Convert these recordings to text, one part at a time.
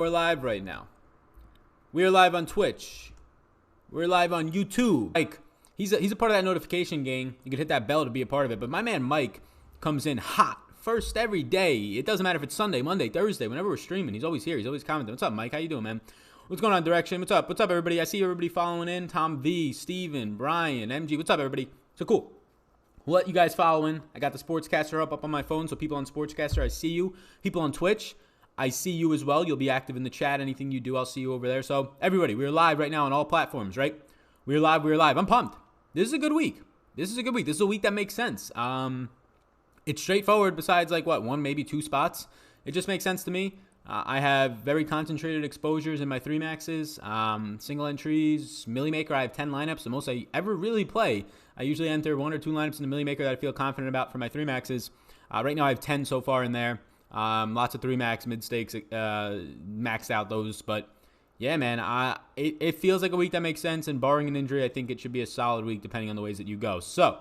We're live right now. We are live on Twitch. We're live on YouTube. Mike, he's a part of that notification gang. You can hit that bell to be a part of it. But my man Mike comes in hot first every day. It doesn't matter if it's Sunday, Monday, Thursday, whenever we're streaming. He's always here. He's always commenting. What's up, Mike? How you doing, man? What's going on, Direction? What's up? What's up, everybody? I see everybody following in. Tom V, Steven, Brian, MG. What's up, everybody? So cool. We'll let you guys follow in. I got the Sportscaster up on my phone, so people on Sportscaster, I see you. People on Twitch, I see you as well. You'll be active in the chat. Anything you do, I'll see you over there. So everybody, we're live right now on all platforms, right? We're live. I'm pumped. This is a good week. This is a week that makes sense. It's straightforward besides like what, one, maybe two spots. It just makes sense to me. I have very concentrated exposures in my 3 maxes, single entries, Millie Maker. I have 10 lineups, the most I ever really play. I usually enter 1 or 2 lineups in the Millie Maker that I feel confident about for my 3 maxes. Right now I have 10 so far in there. Lots of 3 max, mid stakes, maxed out those. But yeah, man, it feels like a week that makes sense. And barring an injury, I think it should be a solid week depending on the ways that you go. So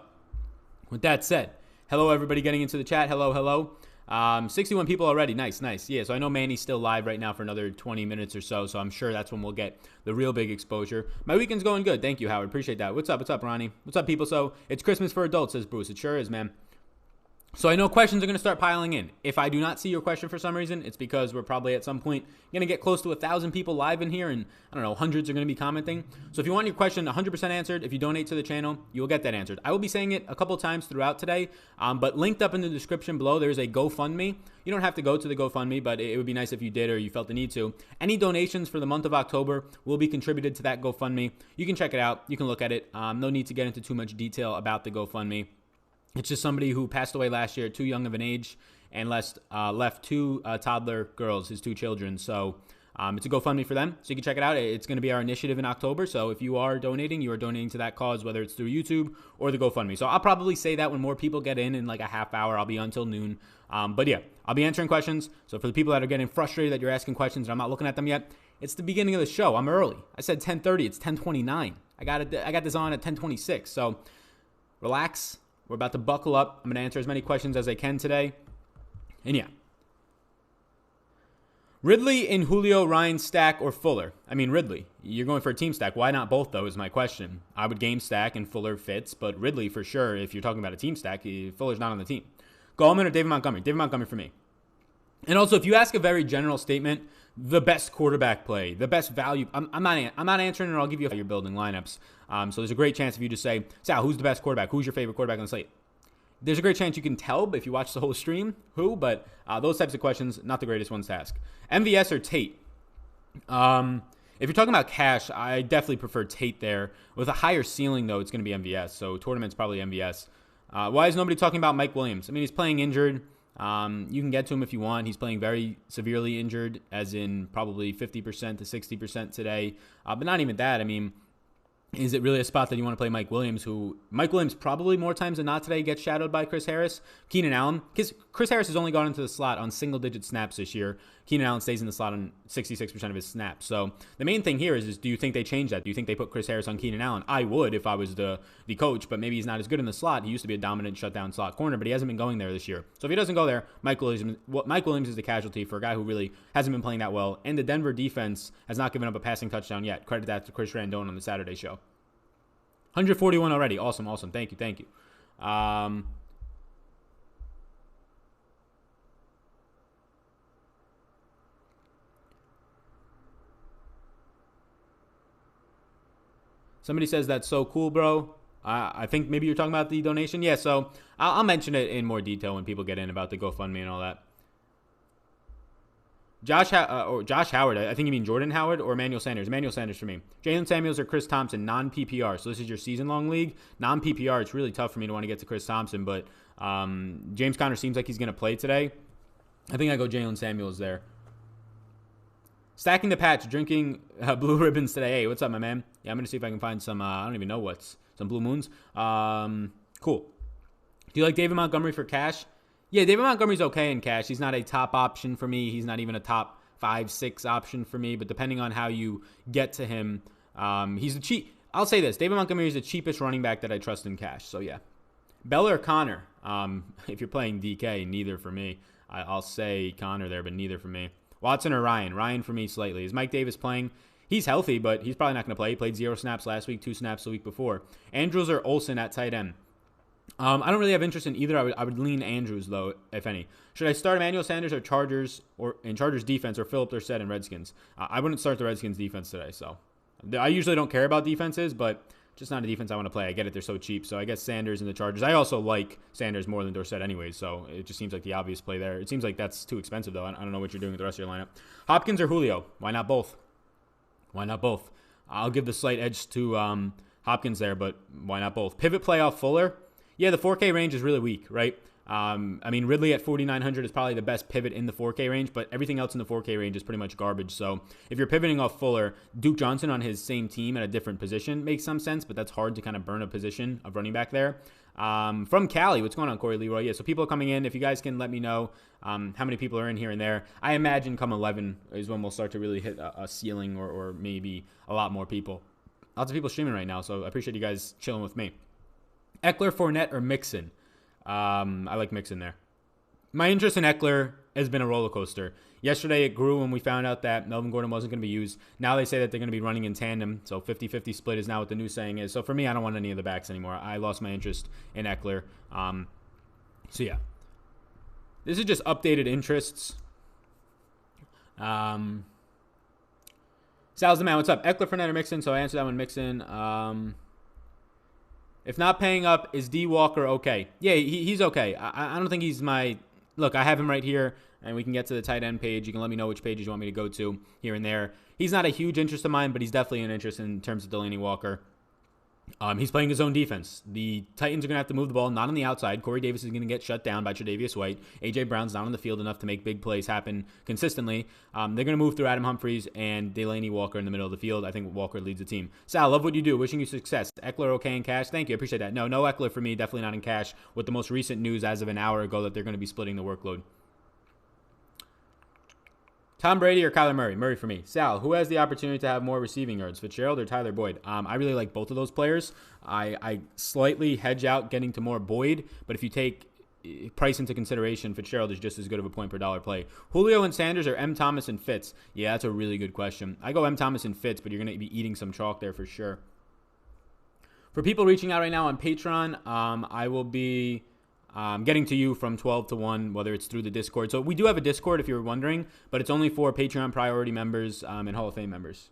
with that said, hello everybody getting into the chat. Hello. 61 people already. Nice. Yeah, so I know Manny's still live right now for another 20 minutes or so. So I'm sure that's when we'll get the real big exposure. My weekend's going good. Thank you, Howard. Appreciate that. What's up, Ronnie? What's up, people? So it's Christmas for adults, says Bruce. It sure is, man. So I know questions are going to start piling in. If I do not see your question for some reason, it's because we're probably at some point going to get close to 1,000 people live in here, and I don't know, hundreds are going to be commenting. So if you want your question 100% answered, if you donate to the channel, you will get that answered. I will be saying it a couple times throughout today, but linked up in the description below, there's a GoFundMe. You don't have to go to the GoFundMe, but it would be nice if you did or you felt the need to. Any donations for the month of October will be contributed to that GoFundMe. You can check it out. You can look at it. No need to get into too much detail about the GoFundMe. It's just somebody who passed away last year at too young of an age and left 2 toddler girls, his 2 children. So it's a GoFundMe for them. So you can check it out. It's going to be our initiative in October. So if you are donating to that cause, whether it's through YouTube or the GoFundMe. So I'll probably say that when more people get in like a half hour. I'll be on until noon. But yeah, I'll be answering questions. So for the people that are getting frustrated that you're asking questions and I'm not looking at them yet, it's the beginning of the show. I'm early. I said 10:30. It's 10:29. I got this on at 10:26. So relax. We're about to buckle up. I'm going to answer as many questions as I can today. And yeah. Ridley in Julio, Ryan stack or Fuller? I mean, Ridley. You're going for a team stack. Why not both, though, is my question. I would game stack and Fuller fits, but Ridley for sure, if you're talking about a team stack, Fuller's not on the team. Gallman or David Montgomery? David Montgomery for me. And also, if you ask a very general statement, the best quarterback play, the best value, I'm not answering it, or I'll give you your building lineups. So there's a great chance if you just say, Sal, who's the best quarterback? Who's your favorite quarterback on the slate? There's a great chance you can tell if you watch the whole stream who, but those types of questions, not the greatest ones to ask. MVS or Tate? If you're talking about cash, I definitely prefer Tate there. With a higher ceiling, though, it's going to be MVS. So tournament's probably MVS. Why is nobody talking about Mike Williams? I mean, he's playing injured. You can get to him if you want. He's playing very severely injured, as in probably 50% to 60% today. But not even that. I mean, is it really a spot that you want to play Mike Williams, who Mike Williams probably more times than not today gets shadowed by Chris Harris? Keenan Allen, because Chris Harris has only gone into the slot on single-digit snaps this year. Keenan Allen stays in the slot on 66% of his snaps. So the main thing here is do you think they change that? Do you think they put Chris Harris on Keenan Allen? I would if I was the coach, but maybe he's not as good in the slot. He used to be a dominant shutdown slot corner, but he hasn't been going there this year. So if he doesn't go there, Mike Williams is the casualty for a guy who really hasn't been playing that well. And the Denver defense has not given up a passing touchdown yet. Credit that to Chris Randone on the Saturday show. 141 already. Awesome. Thank you. Somebody says that's so cool, bro. I think maybe you're talking about the donation. Yeah, so I'll mention it in more detail when people get in about the GoFundMe and all that. Josh Howard, I think you mean Jordan Howard or Emmanuel Sanders. Emmanuel Sanders for me. Jalen Samuels or Chris Thompson, non-PPR. So this is your season-long league. Non-PPR, it's really tough for me to want to get to Chris Thompson, but James Conner seems like he's going to play today. I think I go Jalen Samuels there. Stacking the patch, drinking blue ribbons today. Hey, what's up, my man? Yeah, I'm going to see if I can find some, I don't even know some blue moons. Cool. Do you like David Montgomery for cash? Yeah, David Montgomery's okay in cash. He's not a top option for me. He's not even a top 5-6 option for me. But depending on how you get to him, he's the cheap. I'll say this: David Montgomery is the cheapest running back that I trust in cash. So yeah, Bell or Connor. If you're playing DK, neither for me. I'll say Connor there, but neither for me. Watson or Ryan? Ryan for me slightly. Is Mike Davis playing? He's healthy, but he's probably not going to play. He played 0 snaps last week, 2 snaps the week before. Andrews or Olsen at tight end? I don't really have interest in either. I would lean Andrews, though, if any. Should I start Emmanuel Sanders or Chargers or in Chargers defense or Phillip Dorsett and Redskins? I wouldn't start the Redskins defense today. So I usually don't care about defenses, but just not a defense I want to play. I get it. They're so cheap. So I guess Sanders and the Chargers. I also like Sanders more than Dorsett anyways. So it just seems like the obvious play there. It seems like that's too expensive, though. I don't know what you're doing with the rest of your lineup. Hopkins or Julio? Why not both? Why not both? I'll give the slight edge to Hopkins there, but why not both? Pivot playoff Fuller. Yeah, the 4K range is really weak, right? I mean, Ridley at 4,900 is probably the best pivot in the 4K range, but everything else in the 4K range is pretty much garbage. So if you're pivoting off Fuller, Duke Johnson on his same team at a different position makes some sense, but that's hard to kind of burn a position of running back there. From Cali, what's going on, Corey Leroy? Yeah, so people are coming in. If you guys can let me know how many people are in here and there. I imagine come 11 is when we'll start to really hit a ceiling or maybe a lot more people. Lots of people streaming right now, so I appreciate you guys chilling with me. Eckler, Fournette, or Mixon? I like Mixon there. My interest in Eckler has been a roller coaster. Yesterday it grew when we found out that Melvin Gordon wasn't going to be used. Now they say that they're going to be running in tandem, so 50-50 split is now what the new saying is. So for me, I don't want any of the backs anymore. I lost my interest in Eckler. So yeah. This is just updated interests. Sal's the man. What's up? Eckler, Fournette, or Mixon? So I answered that one, Mixon. If not paying up, is D Walker okay? Yeah, he's okay. I don't think he's my... Look, I have him right here, and we can get to the tight end page. You can let me know which pages you want me to go to here and there. He's not a huge interest of mine, but he's definitely an interest in terms of Delaney Walker. He's playing his own defense. The Titans are going to have to move the ball, not on the outside. Corey Davis is going to get shut down by Tre'Davious White. A.J. Brown's not on the field enough to make big plays happen consistently. They're going to move through Adam Humphries and Delaney Walker in the middle of the field. I think Walker leads the team. Sal, love what you do. Wishing you success. Eckler okay in cash? Thank you. I appreciate that. No Eckler for me. Definitely not in cash with the most recent news as of an hour ago that they're going to be splitting the workload. Tom Brady or Kyler Murray? Murray for me. Sal, who has the opportunity to have more receiving yards, Fitzgerald or Tyler Boyd? I really like both of those players. I slightly hedge out getting to more Boyd, but if you take price into consideration, Fitzgerald is just as good of a point per dollar play. Julio and Sanders or M. Thomas and Fitz? Yeah, that's a really good question. I go M. Thomas and Fitz, but you're going to be eating some chalk there for sure. For people reaching out right now on Patreon, I will be... getting to you from 12 to 1, whether it's through the Discord. So we do have a Discord if you're wondering, but it's only for Patreon priority members and Hall of Fame members.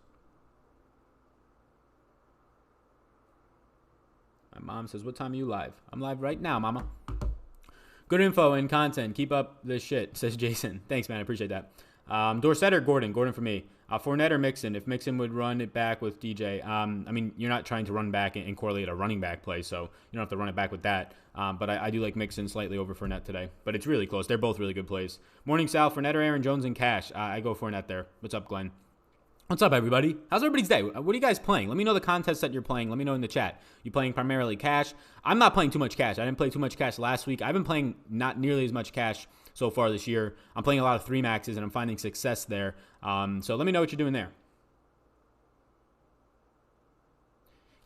My mom says, what time are you live? I'm live right now, mama. Good info and content. Keep up this shit, says Jason. Thanks, man. I appreciate that. Dorsett or Gordon? Gordon for me. Fournette or Mixon? If Mixon would run it back with DJ. I mean, you're not trying to run back and correlate a running back play, so you don't have to run it back with that. But I do like Mixon slightly over Fournette today. But it's really close. They're both really good plays. Morning, Sal. Fournette or Aaron Jones in cash? I go Fournette there. What's up, Glenn? What's up, everybody? How's everybody's day? What are you guys playing? Let me know the contests that you're playing. Let me know in the chat. You playing primarily cash? I'm not playing too much cash. I didn't play too much cash last week. I've been playing not nearly as much cash so far this year. I'm playing a lot of 3 maxes, and I'm finding success there. So let me know what you're doing there.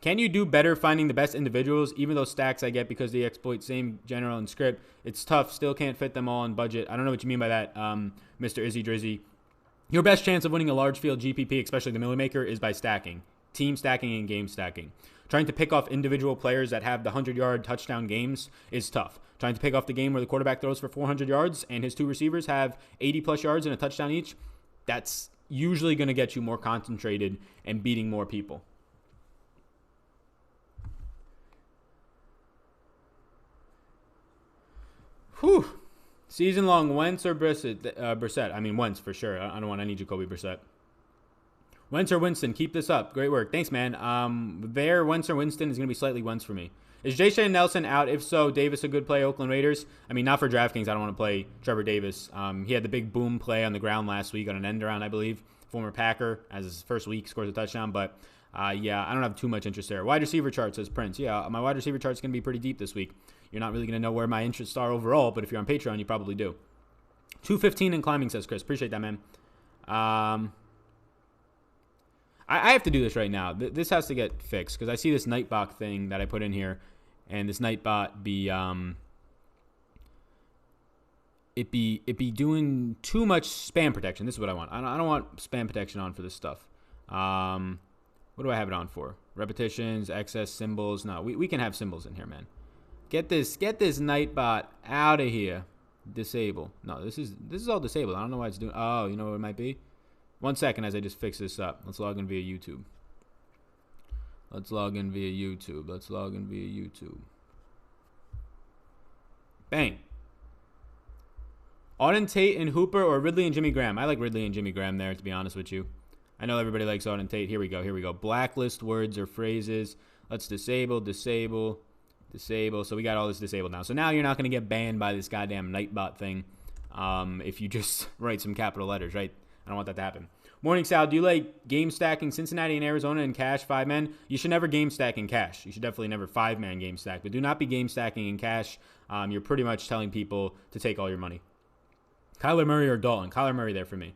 Can you do better finding the best individuals, even those stacks I get because they exploit same general and script? It's tough. Still can't fit them all on budget. I don't know what you mean by that, Mr. Izzy Drizzy. Your best chance of winning a large field GPP, especially the Millie Maker, is by stacking. Team stacking and game stacking. Trying to pick off individual players that have the 100-yard touchdown games is tough. Trying to pick off the game where the quarterback throws for 400 yards and his 2 receivers have 80-plus yards and a touchdown each, that's usually going to get you more concentrated and beating more people. Whew. Season-long Wentz or Brissett? I mean, Wentz for sure. I don't want any Jacoby Brissett. Wentz or Winston? Keep this up. Great work. Thanks, man. Wentz or Winston is going to be slightly Wentz for me. Is Jay Nelson out? If so, Davis a good play, Oakland Raiders? I mean, not for DraftKings. I don't want to play Trevor Davis. He had the big boom play on the ground last week on an end around, I believe. Former Packer, as his first week, scores a touchdown. But, yeah, I don't have too much interest there. Wide receiver chart, says Prince. Yeah, my wide receiver chart's going to be pretty deep this week. You're not really going to know where my interests are overall, but if you're on Patreon, you probably do. 215 and climbing, says Chris. Appreciate that, man. I have to do this right now. This has to get fixed because I see this Nightbot thing that I put in here, and this Nightbot be it be doing too much spam protection. This is what I want. I don't want spam protection on for this stuff. What do I have it on for? Repetitions, excess symbols. No, we can have symbols in here, man. Get this Nightbot out of here. Disable. No, this is all disabled. I don't know why it's doing. Oh, you know what it might be? 1 second as I just fix this up. Let's log in via YouTube. Bang. Auden Tate and Hooper or Ridley and Jimmy Graham? I like Ridley and Jimmy Graham there, to be honest with you. I know everybody likes Auden Tate. Here we go. Blacklist words or phrases. Let's disable. So we got all this disabled now. So now you're not going to get banned by this goddamn Nightbot thing if you just write some capital letters, right? I don't want that to happen. Morning, Sal. Do you like game stacking Cincinnati and Arizona in cash 5-man? You should never game stack in cash. You should definitely never 5-man game stack. But do not be game stacking in cash. You're pretty much telling people to take all your money. Kyler Murray or Dalton? Kyler Murray there for me.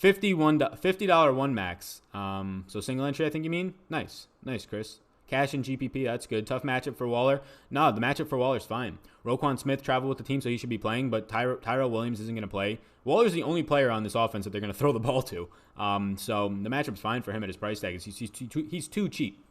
$50 one max. So single entry, I think you mean? Nice, Chris. Cash and GPP, that's good. Tough matchup for Waller. No, the matchup for Waller's fine. Roquan Smith traveled with the team, so he should be playing, but Tyrell Williams isn't going to play. Waller's the only player on this offense that they're going to throw the ball to. So the matchup's fine for him at his price tag. He's too cheap.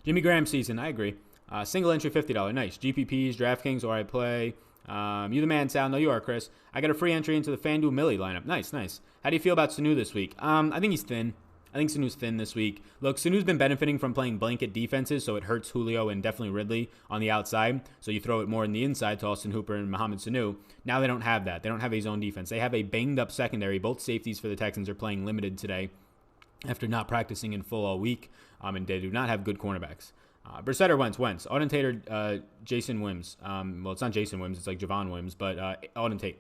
Jimmy Graham season, I agree. Single entry, $50. Nice. GPPs, Draftkings, or I play. You the man, Sal. No, you are, Chris. I got a free entry into the FanDuel Millie lineup. Nice. How do you feel about Sanu this week? I think he's thin. I think Sanu's thin this week. Look, Sanu's been benefiting from playing blanket defenses, so it hurts Julio and definitely Ridley on the outside. So you throw it more in the inside to Austin Hooper and Mohamed Sanu. Now they don't have that. They don't have a zone defense. They have a banged-up secondary. Both safeties for the Texans are playing limited today after not practicing in full all week, and they do not have good cornerbacks. Brissett or Wentz? Auden Tate or Jason Wims? Well, it's not Jason Wims. It's like Javon Wims, but Auden Tate.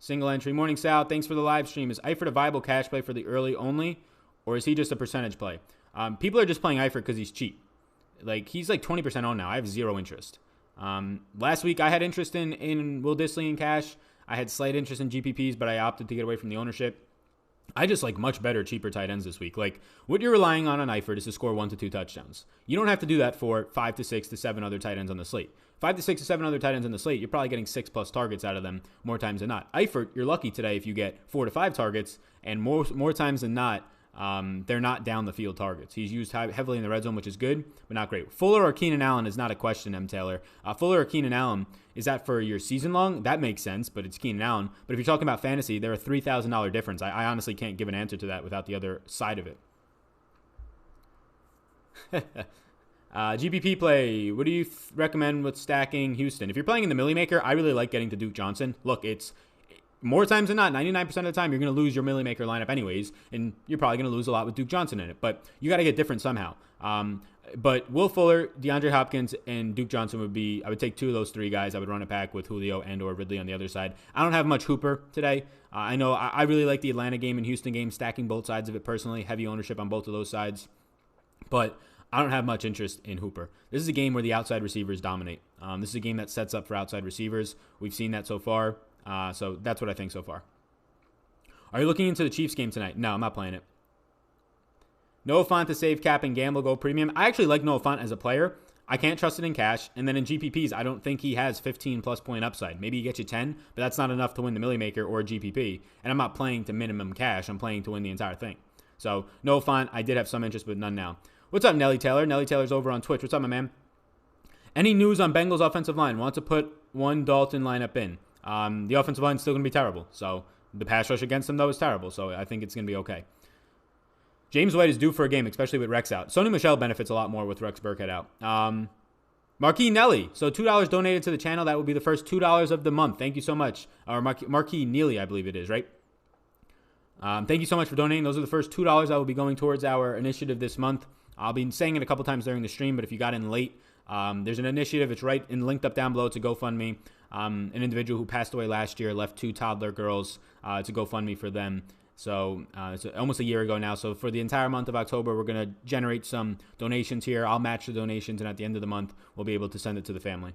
Single entry. Morning, Sal. Thanks for the live stream. Is Eifert a viable cash play for the early only, or is he just a percentage play? People are just playing Eifert because he's cheap. Like, he's like 20% on now. I have zero interest. Last week, I had interest in Will Dissly in cash. I had slight interest in GPPs, but I opted to get away from the ownership. I just like much better, cheaper tight ends this week. Like, what you're relying on Eifert is to score 1 to 2 touchdowns. You don't have to do that for 5 to 6 to 7 other tight ends on the slate. 5 to 6 to 7 other tight ends on the slate, you're probably getting 6+ targets out of them more times than not. Eifert, you're lucky today if you get 4 to 5 targets, and more times than not, they're not down the field targets. He's used heavily in the red zone, which is good, but not great. Fuller or Keenan Allen is not a question, M. Taylor. Fuller or Keenan Allen, is that for your season long? That makes sense, but it's Keenan Allen. But if you're talking about fantasy, they're a $3,000 difference. I honestly can't give an answer to that without the other side of it. GPP play. What do you recommend with stacking Houston? If you're playing in the Millie Maker, I really like getting to Duke Johnson. Look, it's more times than not, 99% of the time, you're going to lose your Millie Maker lineup anyways, and you're probably going to lose a lot with Duke Johnson in it. But you got to get different somehow. But Will Fuller, DeAndre Hopkins, and Duke Johnson would be, I would take 2 of those 3 guys. I would run it back with Julio and or Ridley on the other side. I don't have much Hooper today. I know I really like the Atlanta game and Houston game, stacking both sides of it personally. Heavy ownership on both of those sides. But I don't have much interest in Hooper. This is a game where the outside receivers dominate. This is a game that sets up for outside receivers. We've seen that so far. So that's what I think so far. Are you looking into the Chiefs game tonight? No, I'm not playing it. Noah Fant to save cap and gamble, go premium. I actually like Noah Fant as a player. I can't trust it in cash. And then in GPPs, I don't think he has 15+ point upside. Maybe he gets you 10, but that's not enough to win the Millie Maker or GPP. And I'm not playing to minimum cash. I'm playing to win the entire thing. So Noah Fant, I did have some interest, but none now. What's up, Nelly Taylor? Nelly Taylor's over on Twitch. What's up, my man? Any news on Bengals offensive line? Want to put one Dalton lineup in. The offensive line is still going to be terrible. So the pass rush against them, though, is terrible. So I think it's going to be okay. James White is due for a game, especially with Rex out. Sony Michel benefits a lot more with Rex Burkhead out. Marquis Nelly. So $2 donated to the channel. That would be the first $2 of the month. Thank you so much. Or Marquis Neely, I believe it is, right? Thank you so much for donating. Those are the first $2 that will be going towards our initiative this month. I'll be saying it a couple times during the stream, but if you got in late, there's an initiative. It's right and linked up down below to GoFundMe. An individual who passed away last year left 2 toddler girls to GoFundMe for them. So it's almost a year ago now. So for the entire month of October, we're going to generate some donations here. I'll match the donations, and at the end of the month, we'll be able to send it to the family.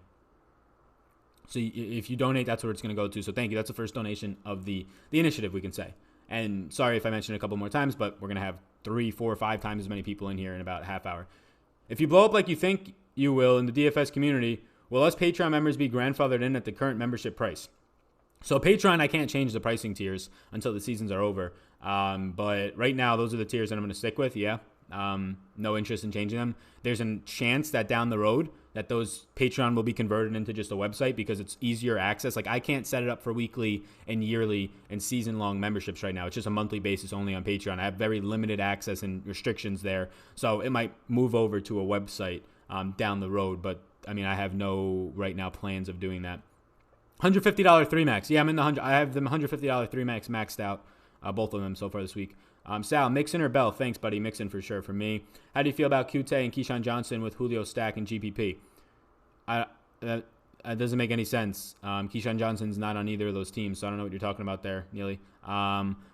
So if you donate, that's where it's going to go to. So thank you. That's the first donation of the initiative, we can say. And sorry if I mentioned it a couple more times, but we're going to have 3, 4, 5 times as many people in here in about a half hour. If you blow up like you think you will in the DFS community, will us Patreon members be grandfathered in at the current membership price? So Patreon, I can't change the pricing tiers until the seasons are over. But right now, those are the tiers that I'm going to stick with. Yeah. No interest in changing them. There's a chance that down the road that those Patreon will be converted into just a website because it's easier access. Like I can't set it up for weekly and yearly and season-long memberships right now. It's just a monthly basis only on Patreon. I have very limited access and restrictions there. So it might move over to a website down the road. But I mean, I have no right now plans of doing that. $150 3 max. Yeah, I'm in the 100. I have them $150 3 max maxed out, both of them so far this week. Sal, Mixon or Bell? Thanks, buddy. Mixon for sure for me. How do you feel about Tate and Keyshawn Johnson with Julio stack and GPP? That doesn't make any sense. Keyshawn Johnson's not on either of those teams, so I don't know what you're talking about there, Neely.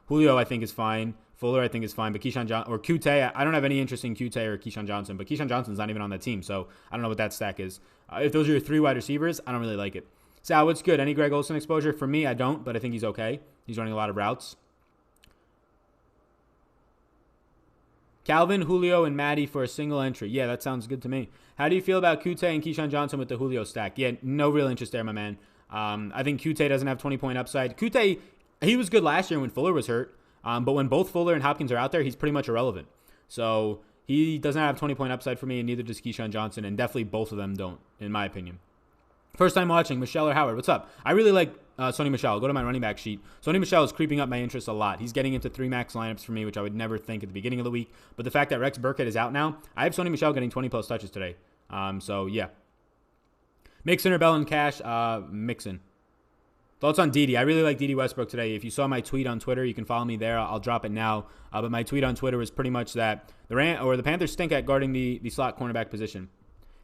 Julio, I think, is fine. Fuller, I think, is fine. But Keyshawn Johnson or Tate, I don't have any interest in Tate or Keyshawn Johnson. But Keyshawn Johnson's not even on that team, so I don't know what that stack is. If those are your 3 wide receivers, I don't really like it. Sal, what's good? Any Greg Olsen exposure? For me, I don't, but I think he's okay. He's running a lot of routes. Calvin, Julio, and Maddie for a single entry. Yeah, that sounds good to me. How do you feel about Tate and Keyshawn Johnson with the Julio stack? Yeah, no real interest there, my man. I think Tate doesn't have 20-point upside. Tate, he was good last year when Fuller was hurt, but when both Fuller and Hopkins are out there, he's pretty much irrelevant. So he doesn't have 20-point upside for me, and neither does Keyshawn Johnson, and definitely both of them don't, in my opinion. First time watching, Michelle or Howard, what's up? I really like Sony Michel. Go to my running back sheet. Sony Michel is creeping up my interest a lot. He's getting into 3 max lineups for me, which I would never think at the beginning of the week. But the fact that Rex Burkhead is out now, I have Sony Michel getting 20-plus touches today. So, yeah. Mixon or Bell and Cash? Mixon. Thoughts on Dede? I really like Dede Westbrook today. If you saw my tweet on Twitter, you can follow me there. I'll drop it now. But my tweet on Twitter was pretty much that the Panthers stink at guarding the slot cornerback position.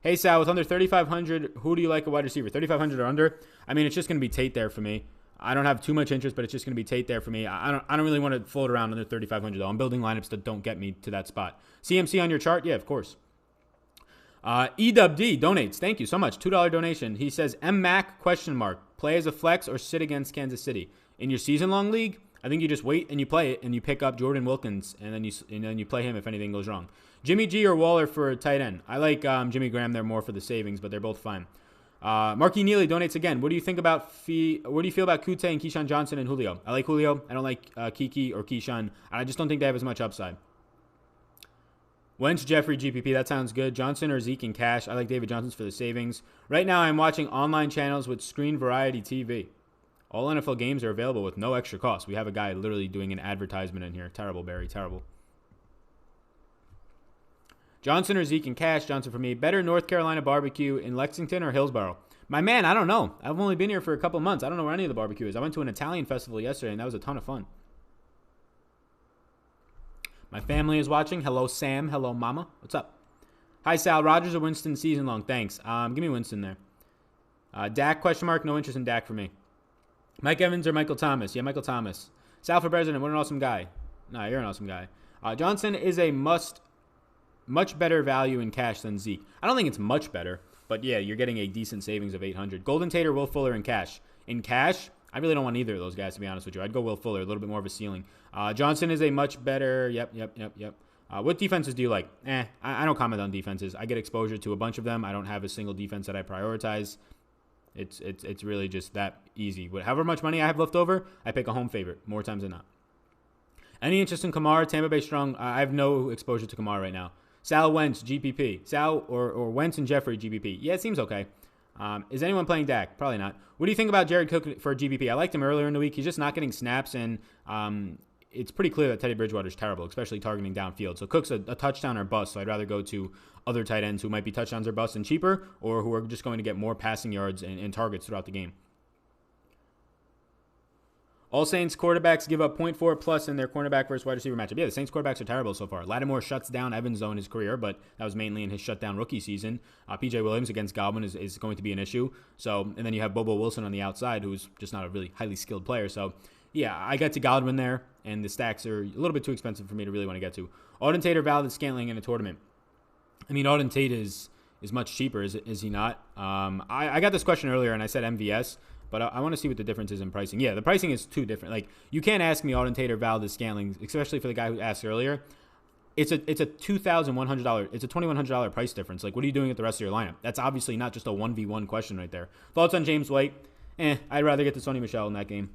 Hey, Sal, with under 3,500, who do you like a wide receiver? 3,500 or under? I mean, it's just going to be Tate there for me. I don't have too much interest, but it's just going to be Tate there for me. I don't really want to float around under 3,500, though. I'm building lineups that don't get me to that spot. CMC on your chart? Yeah, of course. EWD donates. Thank you so much. $2 donation. He says, MMAC, ? Play as a flex or sit against Kansas City. In your season-long league, I think you just wait and you play it and you pick up Jordan Wilkins and then you play him if anything goes wrong. Jimmy G or Waller for tight end. I like Jimmy Graham there more for the savings, but they're both fine. Marky Neely donates again. What do you think about what do you feel about Tate and Keyshawn Johnson and Julio? I like Julio. I don't like Kiki or Keyshawn. I just don't think they have as much upside. Wentz, Jeffrey, GPP. That sounds good. Johnson or Zeke and Cash. I like David Johnson's for the savings. Right now I'm watching online channels with Screen Variety TV. All NFL games are available with no extra cost. We have a guy literally doing an advertisement in here. Terrible, Barry. Terrible. Johnson or Zeke and Cash. Johnson for me. Better North Carolina barbecue in Lexington or Hillsborough? My man, I don't know. I've only been here for a couple months. I don't know where any of the barbecue is. I went to an Italian festival yesterday, and that was a ton of fun. My family is watching. Hello, Sam. Hello, Mama. What's up? Hi, Sal. Rodgers or Winston season long? Thanks. Give me Winston there. Dak, ? No interest in Dak for me. Mike Evans or Michael Thomas? Yeah, Michael Thomas. Sal for president. What an awesome guy. Nah, you're an awesome guy. Johnson is a much better value in Cash than Zeke. I don't think it's much better, but yeah, you're getting a decent savings of 800. Golden Tate or Will Fuller in Cash? In Cash, I really don't want either of those guys, to be honest with you. I'd go Will Fuller, a little bit more of a ceiling. Johnson is a much better. Yep. What defenses do you like? I don't comment on defenses. I get exposure to a bunch of them. I don't have a single defense that I prioritize. It's really just that easy. However much money I have left over, I pick a home favorite more times than not. Any interest in Kamara? Tampa Bay strong. I have no exposure to Kamara right now. Sal, Wentz, GPP. Sal or Wentz and Jeffrey, GPP. Yeah, it seems okay. Is anyone playing Dak? Probably not. What do you think about Jared Cook for GPP? I liked him earlier in the week. He's just not getting snaps, and it's pretty clear that Teddy Bridgewater is terrible, especially targeting downfield. So Cook's a touchdown or bust, so I'd rather go to other tight ends who might be touchdowns or busts and cheaper, or who are just going to get more passing yards and targets throughout the game. All Saints quarterbacks give up 0.4 plus in their cornerback versus wide receiver matchup. Yeah, the Saints quarterbacks are terrible so far. Lattimore shuts down Evans, though, in his career, but that was mainly in his shutdown rookie season. P.J. Williams against Godwin is going to be an issue. So, and then you have Bobo Wilson on the outside, who's just not a really highly skilled player. So, yeah, I got to Godwin there, and the stacks are a little bit too expensive for me to really want to get to. Auden Tate or Valdez-Scantling in a tournament? I mean, Auden Tate is much cheaper, is he not? I got this question earlier, and I said MVS. But I want to see what the difference is in pricing. Yeah, the pricing is too different. Like, you can't ask me Auden Tate or Valdez-Scantling, especially for the guy who asked earlier. It's a $2,100. It's a $2,100 price difference. Like, what are you doing with the rest of your lineup? That's obviously not just a 1v1 question right there. Thoughts on James White? I'd rather get to Sony Michel in that game.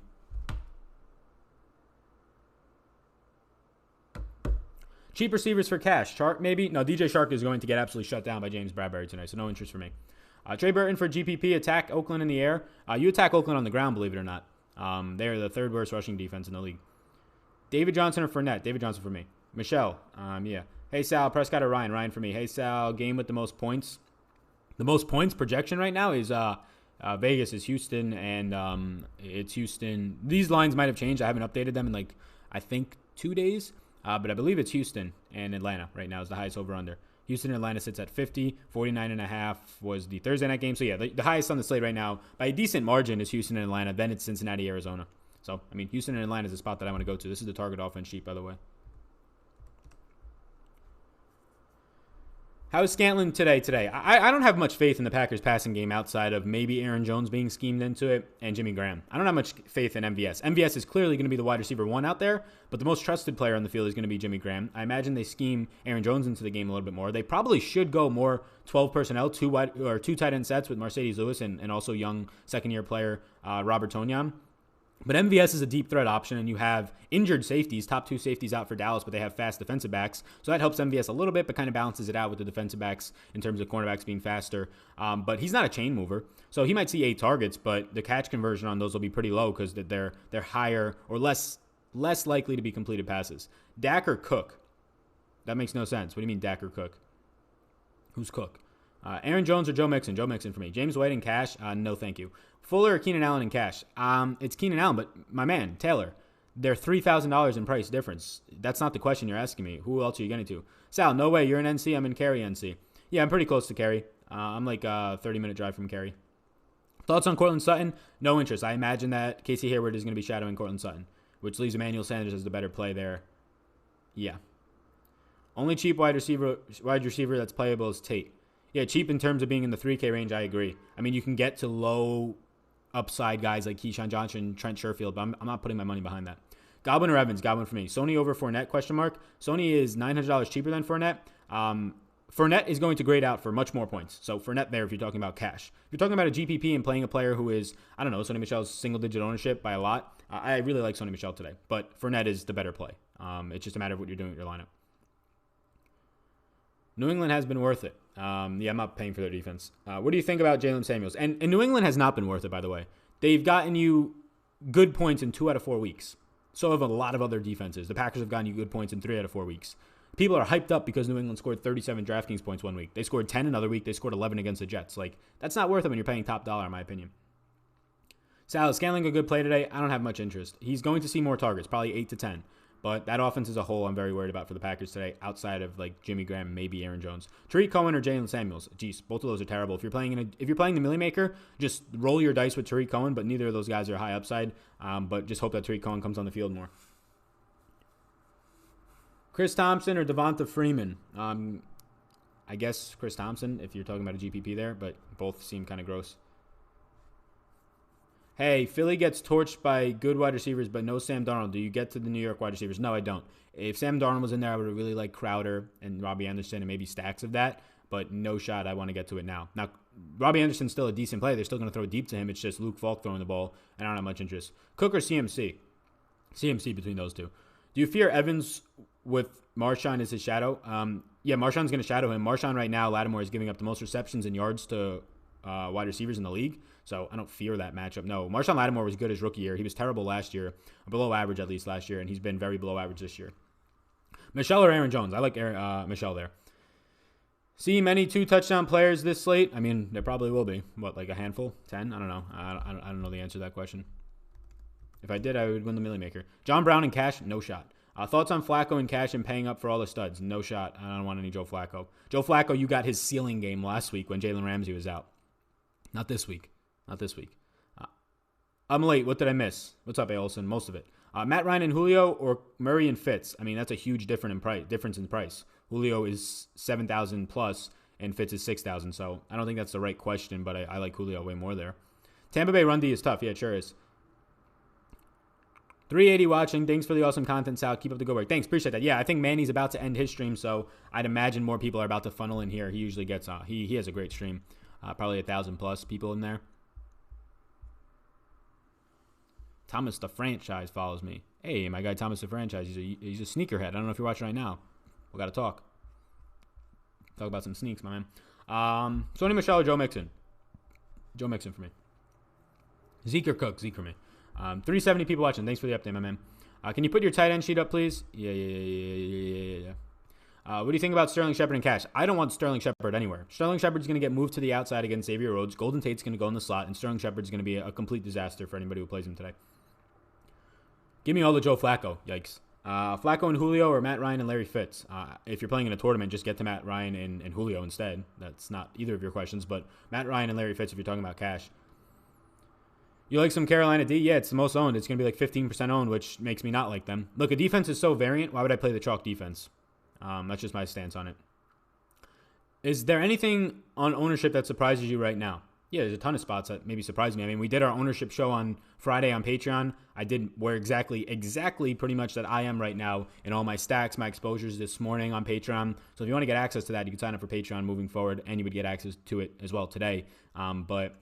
Cheap receivers for cash. Shark, maybe? No, DJ Shark is going to get absolutely shut down by James Bradbury tonight, so no interest for me. Trey Burton for GPP. Attack Oakland in the air. You attack Oakland on the ground, believe it or not. They're the third worst rushing defense in the league. David Johnson or Fournette? David Johnson for me. Michelle. Yeah. Hey, Sal. Prescott or Ryan? Ryan for me. Hey, Sal. Game with the most points. The most points projection right now is Vegas is Houston, and it's Houston. These lines might have changed. I haven't updated them in, I think 2 days. But I believe it's Houston and Atlanta right now is the highest over-under. Houston and Atlanta sits at 50. 49.5 was the Thursday night game. So, yeah, the highest on the slate right now by a decent margin is Houston and Atlanta. Then it's Cincinnati, Arizona. So, I mean, Houston and Atlanta is a spot that I want to go to. This is the target offense sheet, by the way. How is Scantling today? I don't have much faith in the Packers passing game outside of maybe Aaron Jones being schemed into it and Jimmy Graham. I don't have much faith in MVS. MVS is clearly going to be the wide receiver 1 out there, but the most trusted player on the field is going to be Jimmy Graham. I imagine they scheme Aaron Jones into the game a little bit more. They probably should go more 12 personnel, two tight end sets with Mercedes Lewis and also young second-year player Robert Tonyan. But MVS is a deep threat option, and you have injured safeties, top 2 safeties out for Dallas, but they have fast defensive backs. So that helps MVS a little bit, but kind of balances it out with the defensive backs in terms of cornerbacks being faster. But he's not a chain mover. So he might see 8 targets, but the catch conversion on those will be pretty low because they're higher or less likely to be completed passes. Dak or Cook? That makes no sense. What do you mean Dak or Cook? Who's Cook? Aaron Jones or Joe Mixon? Joe Mixon for me. James White in cash? No, thank you. Fuller or Keenan Allen in cash? It's Keenan Allen, but my man, Taylor, they're $3,000 in price difference. That's not the question you're asking me. Who else are you getting to? Sal, no way. You're in NC. I'm in Cary, NC. Yeah, I'm pretty close to Cary. I'm like a 30-minute drive from Cary. Thoughts on Cortland Sutton? No interest. I imagine that Casey Hayward is going to be shadowing Cortland Sutton, which leaves Emmanuel Sanders as the better play there. Yeah. Only cheap wide receiver that's playable is Tate. Yeah, cheap in terms of being in the 3K range, I agree. I mean, you can get to low upside guys like Keyshawn Johnson, Trent Sherfield, but I'm not putting my money behind that. Godwin or Evans? Godwin for me. Sony over Fournette, ? Sony is $900 cheaper than Fournette. Fournette is going to grade out for much more points. So Fournette there if you're talking about cash. If you're talking about a GPP and playing a player who is, I don't know, Sony Michel's single-digit ownership by a lot, I really like Sony Michel today. But Fournette is the better play. It's just a matter of what you're doing with your lineup. New England has been worth it. I'm not paying for their defense. What do you think about Jalen Samuels? And New England has not been worth it, by the way. They've gotten you good points in 2 out of 4 weeks. So have a lot of other defenses. The Packers have gotten you good points in 3 out of 4 weeks. People are hyped up because New England scored 37 Draftkings points 1 week. They scored 10 another week. They scored 11 against the Jets. That's not worth it when you're paying top dollar, in my opinion. Sal, is Scanling a good play today? I don't have much interest. He's going to see more targets, probably 8 to 10. But that offense as a whole, I'm very worried about for the Packers today, outside of Jimmy Graham, maybe Aaron Jones. Tariq Cohen or Jalen Samuels? Geez, both of those are terrible. If you're playing the Millie Maker, just roll your dice with Tariq Cohen, but neither of those guys are high upside. But just hope that Tariq Cohen comes on the field more. Chris Thompson or Devonta Freeman? I guess Chris Thompson if you're talking about a GPP there, but both seem kind of gross. Hey, Philly gets torched by good wide receivers, but no Sam Darnold. Do you get to the New York wide receivers? No, I don't. If Sam Darnold was in there, I would have really liked Crowder and Robbie Anderson and maybe stacks of that, but no shot. I want to get to it now. Now, Robbie Anderson's still a decent player. They're still going to throw it deep to him. It's just Luke Falk throwing the ball, and I don't have much interest. Cook or CMC? CMC between those two. Do you fear Evans with Marshawn as his shadow? Yeah, Marshawn's going to shadow him. Marshawn right now, Lattimore is giving up the most receptions and yards to wide receivers in the league. So I don't fear that matchup. No, Marshawn Lattimore was good his rookie year. He was terrible last year, below average at least last year, and he's been very below average this year. Michel or Aaron Jones? I like Michel there. See many 2-touchdown players this slate? I mean, there probably will be. What, like a handful? 10? I don't know. I don't know the answer to that question. If I did, I would win the Millie Maker. John Brown in cash? No shot. Thoughts on Flacco in cash and paying up for all the studs? No shot. I don't want any Joe Flacco. Joe Flacco, you got his ceiling game last week when Jalen Ramsey was out. Not this week. I'm late. What did I miss? What's up, A. Olsen? Most of it. Matt Ryan and Julio or Murray and Fitz? I mean, that's a huge difference in price. Julio is $7,000 plus and Fitz is $6,000. So I don't think that's the right question, but I like Julio way more there. Tampa Bay run D is tough. Yeah, it sure is. 380 watching. Thanks for the awesome content, Sal. Keep up the good work. Thanks. Appreciate that. Yeah, I think Manny's about to end his stream, so I'd imagine more people are about to funnel in here. He usually gets he has a great stream. Probably 1,000 plus people in there. Thomas the Franchise follows me. Hey, my guy Thomas the Franchise. He's a sneakerhead. I don't know if you're watching right now. We got to talk. Talk about some sneaks, my man. Sony Michel or Joe Mixon? Joe Mixon for me. Zeke or Cook? Zeke for me. 370 people watching. Thanks for the update, my man. Can you put your tight end sheet up, please? Yeah. What do you think about Sterling Shepard and Cash? I don't want Sterling Shepard anywhere. Sterling Shepard's going to get moved to the outside against Xavier Rhodes. Golden Tate's going to go in the slot, and Sterling Shepard's going to be a complete disaster for anybody who plays him today. Give me all the Joe Flacco. Yikes. Flacco and Julio or Matt Ryan and Larry Fitz? If you're playing in a tournament, just get to Matt Ryan and Julio instead. That's not either of your questions, but Matt Ryan and Larry Fitz if you're talking about cash. You like some Carolina D? Yeah, it's the most owned. It's going to be like 15% owned, which makes me not like them. Look, a defense is so variant. Why would I play the chalk defense? That's just my stance on it. Is there anything on ownership that surprises you right now? Yeah, there's a ton of spots that maybe surprise me. I mean, we did our ownership show on Friday on Patreon. I did where exactly pretty much that I am right now in all my stacks, my exposures this morning on Patreon. So if you want to get access to that, you can sign up for Patreon moving forward, and you would get access to it as well today. But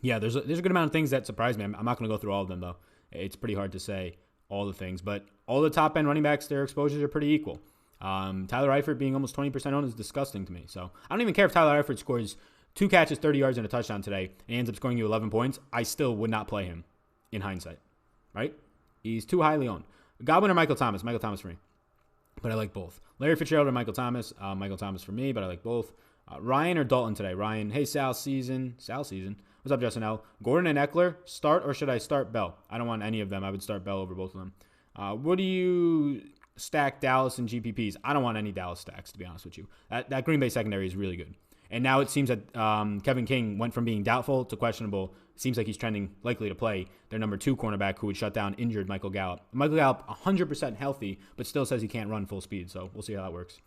yeah, there's a good amount of things that surprise me. I'm not going to go through all of them, though. It's pretty hard to say all the things. But all the top-end running backs, their exposures are pretty equal. Tyler Eifert being almost 20% owned is disgusting to me. So I don't even care if Tyler Eifert scores 2 catches, 30 yards, and a touchdown today, and he ends up scoring you 11 points. I still would not play him in hindsight, right? He's too highly owned. Godwin or Michael Thomas? Michael Thomas for me, but I like both. Larry Fitzgerald or Michael Thomas? Michael Thomas for me, but I like both. Ryan or Dalton today? Ryan. Hey, Sal season. What's up, Justin L? Gordon and Eckler, start or should I start Bell? I don't want any of them. I would start Bell over both of them. What do you stack Dallas and GPPs? I don't want any Dallas stacks, to be honest with you. That Green Bay secondary is really good. And now it seems that Kevin King went from being doubtful to questionable. Seems like he's trending likely to play their number 2 cornerback who would shut down injured Michael Gallup. Michael Gallup, 100% healthy, but still says he can't run full speed. So we'll see how that works.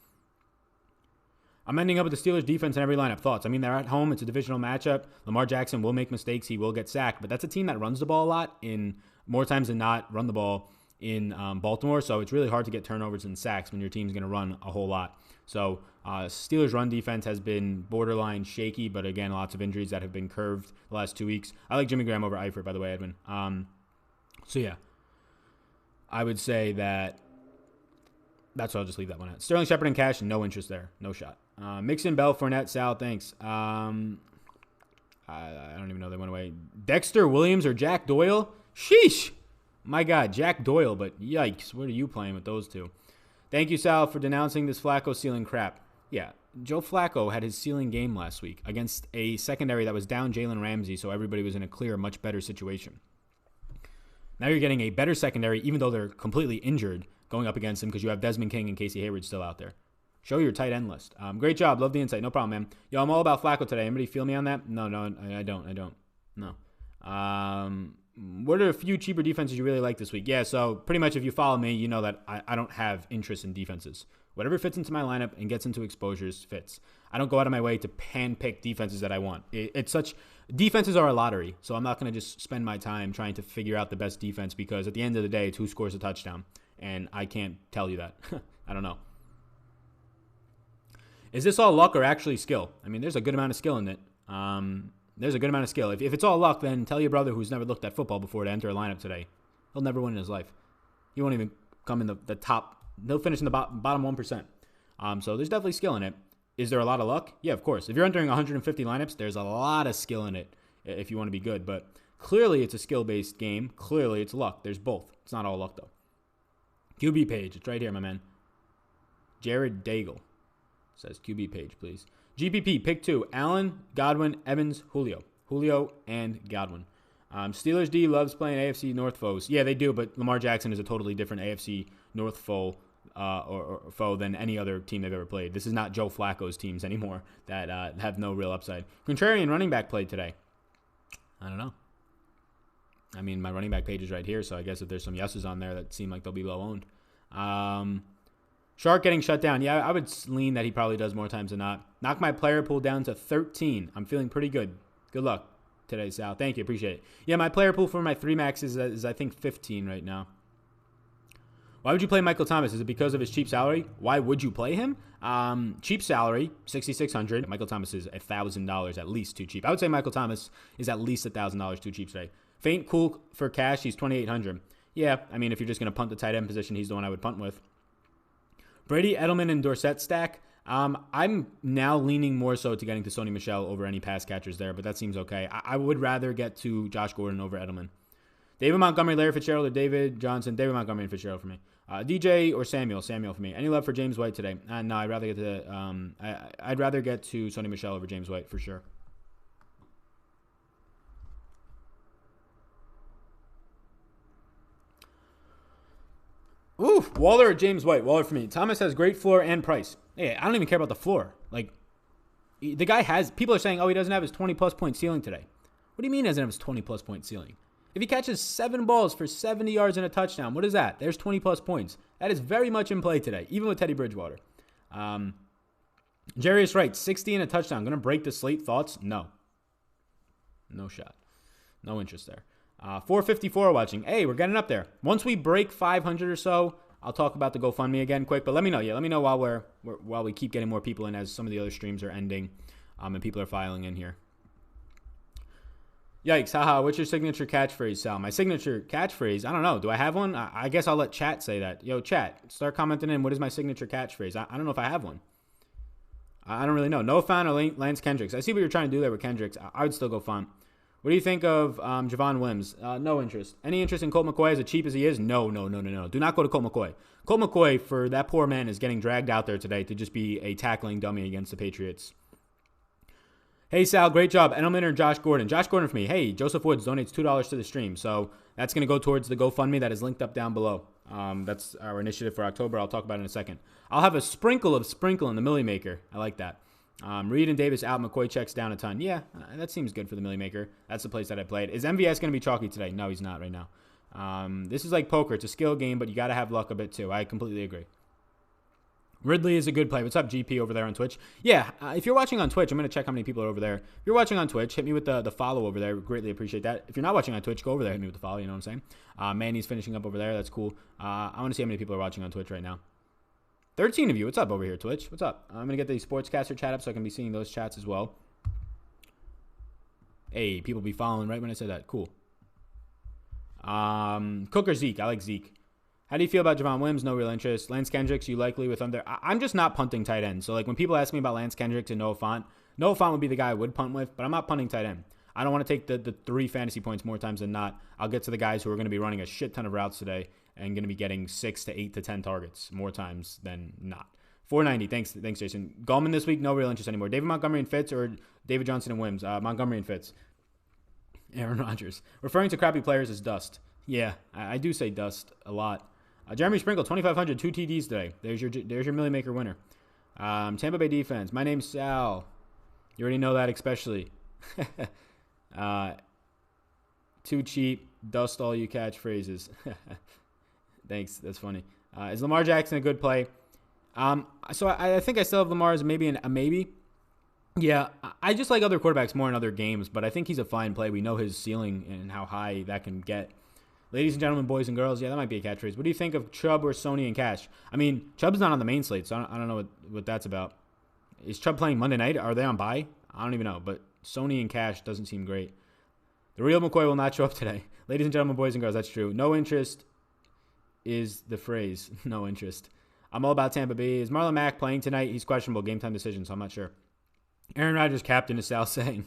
I'm ending up with the Steelers defense in every lineup. Thoughts? I mean, they're at home. It's a divisional matchup. Lamar Jackson will make mistakes. He will get sacked. But that's a team that runs the ball a lot, in more times than not, run the ball in Baltimore. So it's really hard to get turnovers and sacks when your team's going to run a whole lot. So Steelers' run defense has been borderline shaky, but again, lots of injuries that have been curved the last 2 weeks. I like Jimmy Graham over Eifert, by the way, Edwin. So yeah, I would say that that's what I'll just leave that one at. Sterling Shepard and Cash, no interest there. No shot. Mixon, Bell, Fournette, Sal, thanks. I don't even know they went away. Dexter Williams or Jack Doyle? Sheesh. My God, Jack Doyle, but yikes. What are you playing with those two? Thank you, Sal, for denouncing this Flacco ceiling crap. Yeah, Joe Flacco had his ceiling game last week against a secondary that was down Jalen Ramsey, so everybody was in a clear, much better situation. Now you're getting a better secondary, even though they're completely injured, going up against him because you have Desmond King and Casey Hayward still out there. Show your tight end list. Great job. Love the insight. No problem, man. Yo, I'm all about Flacco today. Anybody feel me on that? No, I don't. No. What are a few cheaper defenses you really like this week? Yeah, so pretty much if you follow me, you know that I don't have interest in defenses. Whatever fits into my lineup and gets into exposures fits. I don't go out of my way to pan-pick defenses that I want. Defenses are a lottery, so I'm not going to just spend my time trying to figure out the best defense because at the end of the day, it's who scores a touchdown, and I can't tell you that. I don't know. Is this all luck or actually skill? I mean, there's a good amount of skill in it. There's a good amount of skill. If it's all luck, then tell your brother who's never looked at football before to enter a lineup today. He'll never win in his life. He won't even come in the top. He'll finish in the bottom 1%. So there's definitely skill in it. Is there a lot of luck? Yeah, of course. If you're entering 150 lineups, there's a lot of skill in it if you want to be good. But clearly it's a skill-based game. Clearly it's luck. There's both. It's not all luck, though. QB page. It's right here, my man. Jared Daigle says QB page, please. GPP, pick 2. Allen, Godwin, Evans, Julio. Julio and Godwin. Steelers D loves playing AFC North foes. Yeah, they do, but Lamar Jackson is a totally different AFC North foe or foe than any other team they've ever played. This is not Joe Flacco's teams anymore that have no real upside. Contrarian running back played today. I don't know. I mean, my running back page is right here, so I guess if there's some yeses on there that seem like they'll be low owned. Shark getting shut down. Yeah, I would lean that he probably does more times than not. Knock my player pool down to 13. I'm feeling pretty good. Good luck today, Sal. Thank you. Appreciate it. Yeah, my player pool for my 3 max is I think 15 right now. Why would you play Michael Thomas? Is it because of his cheap salary? Why would you play him? Cheap salary, $6,600. Michael Thomas is $1,000 at least too cheap. I would say Michael Thomas is at least $1,000 too cheap today. Faint cool for cash. He's 2,800. Yeah, I mean, if you're just going to punt the tight end position, he's the one I would punt with. Brady, Edelman, and Dorsett stack. I'm now leaning more so to getting to Sony Michel over any pass catchers there, but that seems okay. I would rather get to Josh Gordon over Edelman. David Montgomery, Larry Fitzgerald, or David Johnson. David Montgomery and Fitzgerald for me. DJ or Samuel. Samuel for me. Any love for James White today? No, I'd rather get to I'd rather get to Sony Michel over James White for sure. Ooh, Waller or James White? Waller for me. Thomas has great floor and price. Yeah, I don't even care about the floor. Like, the guy has, people are saying, oh, he doesn't have his 20-plus point ceiling today. What do you mean he doesn't have his 20-plus point ceiling? If he catches 7 balls for 70 yards and a touchdown, what is that? There's 20-plus points. That is very much in play today, even with Teddy Bridgewater. Jarius Wright, 60 and a touchdown. Going to break the slate. Thoughts? No. No shot. No interest there. 454 watching. Hey, we're getting up there. Once we break 500 or so, I'll talk about the GoFundMe again quick. But let me know. Yeah, let me know while we keep getting more people in as some of the other streams are ending and people are filing in here. Yikes, haha, what's your signature catchphrase, Sal? My signature catchphrase? I don't know. Do I have one? I guess I'll let chat say that. Yo, chat, start commenting in. What is my signature catchphrase? I don't know if I have one. I don't really know. Noah Fant or Lance Kendricks? I see what you're trying to do there with Kendricks. I would still go Fant. What do you think of Javon Wims? No interest. Any interest in Colt McCoy as cheap as he is? No. Do not go to Colt McCoy. Colt McCoy, for that poor man, is getting dragged out there today to just be a tackling dummy against the Patriots. Hey, Sal, great job. Edelman or Josh Gordon? Josh Gordon for me. Hey, Joseph Woods donates $2 to the stream. So that's going to go towards the GoFundMe that is linked up down below. That's our initiative for October. I'll talk about it in a second. I'll have a sprinkle in the Millie Maker. I like that. Reed and Davis out. McCoy checks down a ton. Yeah, that seems good for the Millie Maker. That's the place that I played. Is MVS going to be chalky today? No, he's not right now. This is like poker. It's a skill game, but you got to have luck a bit too. I completely agree. Ridley is a good play. What's up, GP, over there on Twitch? Yeah, if you're watching on Twitch, I'm going to check how many people are over there. If you're watching on Twitch, hit me with the follow over there. Greatly appreciate that. If you're not watching on Twitch, go over there. Hit me with the follow. You know what I'm saying? Manny's finishing up over there. That's cool. I want to see how many people are watching on Twitch right now. 13 of you. What's up over here, Twitch? What's up? I'm going to get the Sportscaster chat up so I can be seeing those chats as well. Hey, people be following right when I said that. Cool. Cook or Zeke? I like Zeke. How do you feel about Javon Wims? No real interest. Lance Kendricks, you likely with under. I'm just not punting tight end. So, like, when people ask me about Lance Kendricks and Noah Fant would be the guy I would punt with, but I'm not punting tight end. I don't want to take the 3 fantasy points more times than not. I'll get to the guys who are going to be running a shit ton of routes today and going to be getting 6 to 8 to 10 targets more times than not. 490. Thanks, Jason. Gallman this week, no real interest anymore. David Montgomery and Fitz or David Johnson and Wims? Montgomery and Fitz. Aaron Rodgers. Referring to crappy players as dust. Yeah, I do say dust a lot. Jeremy Sprinkle, 2,500, 2 TDs today. There's your Millie Maker winner. Tampa Bay defense. My name's Sal. You already know that, especially. Too cheap. Dust all you catchphrases. Thanks. That's funny. Is Lamar Jackson a good play? So I think I still have Lamar as maybe a maybe. Yeah, I just like other quarterbacks more in other games, but I think he's a fine play. We know his ceiling and how high that can get. Ladies and gentlemen, boys and girls, yeah, that might be a catchphrase. What do you think of Chubb or Sony and Cash? I mean, Chubb's not on the main slate, so I don't know what that's about. Is Chubb playing Monday night? Are they on bye? I don't even know, but Sony and Cash doesn't seem great. The real McCoy will not show up today. Ladies and gentlemen, boys and girls, that's true. No interest is the phrase. No interest. I'm all about Tampa Bay. Is Marlon Mack playing tonight? He's questionable. Game time decision, so I'm not sure. Aaron Rodgers captain is Sal saying.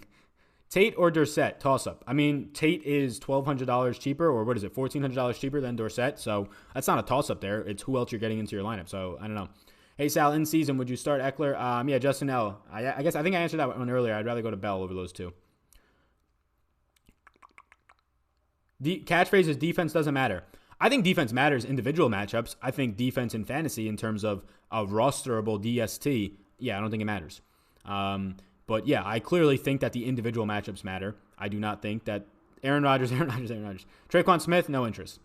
Tate or Dorsett? Toss-up. I mean, Tate is $1,200 cheaper, or what is it, $1,400 cheaper than Dorsett, so that's not a toss-up there. It's who else you're getting into your lineup, so I don't know. Hey, Sal, in season, would you start Eckler? Yeah, Justin L. I think I answered that one earlier. I'd rather go to Bell over those two. The catchphrase is defense doesn't matter. I think defense matters individual matchups. I think defense in fantasy in terms of a rosterable DST, yeah, I don't think it matters. But yeah, I clearly think that the individual matchups matter. I do not think that Aaron Rodgers. Traquan Smith, no interest.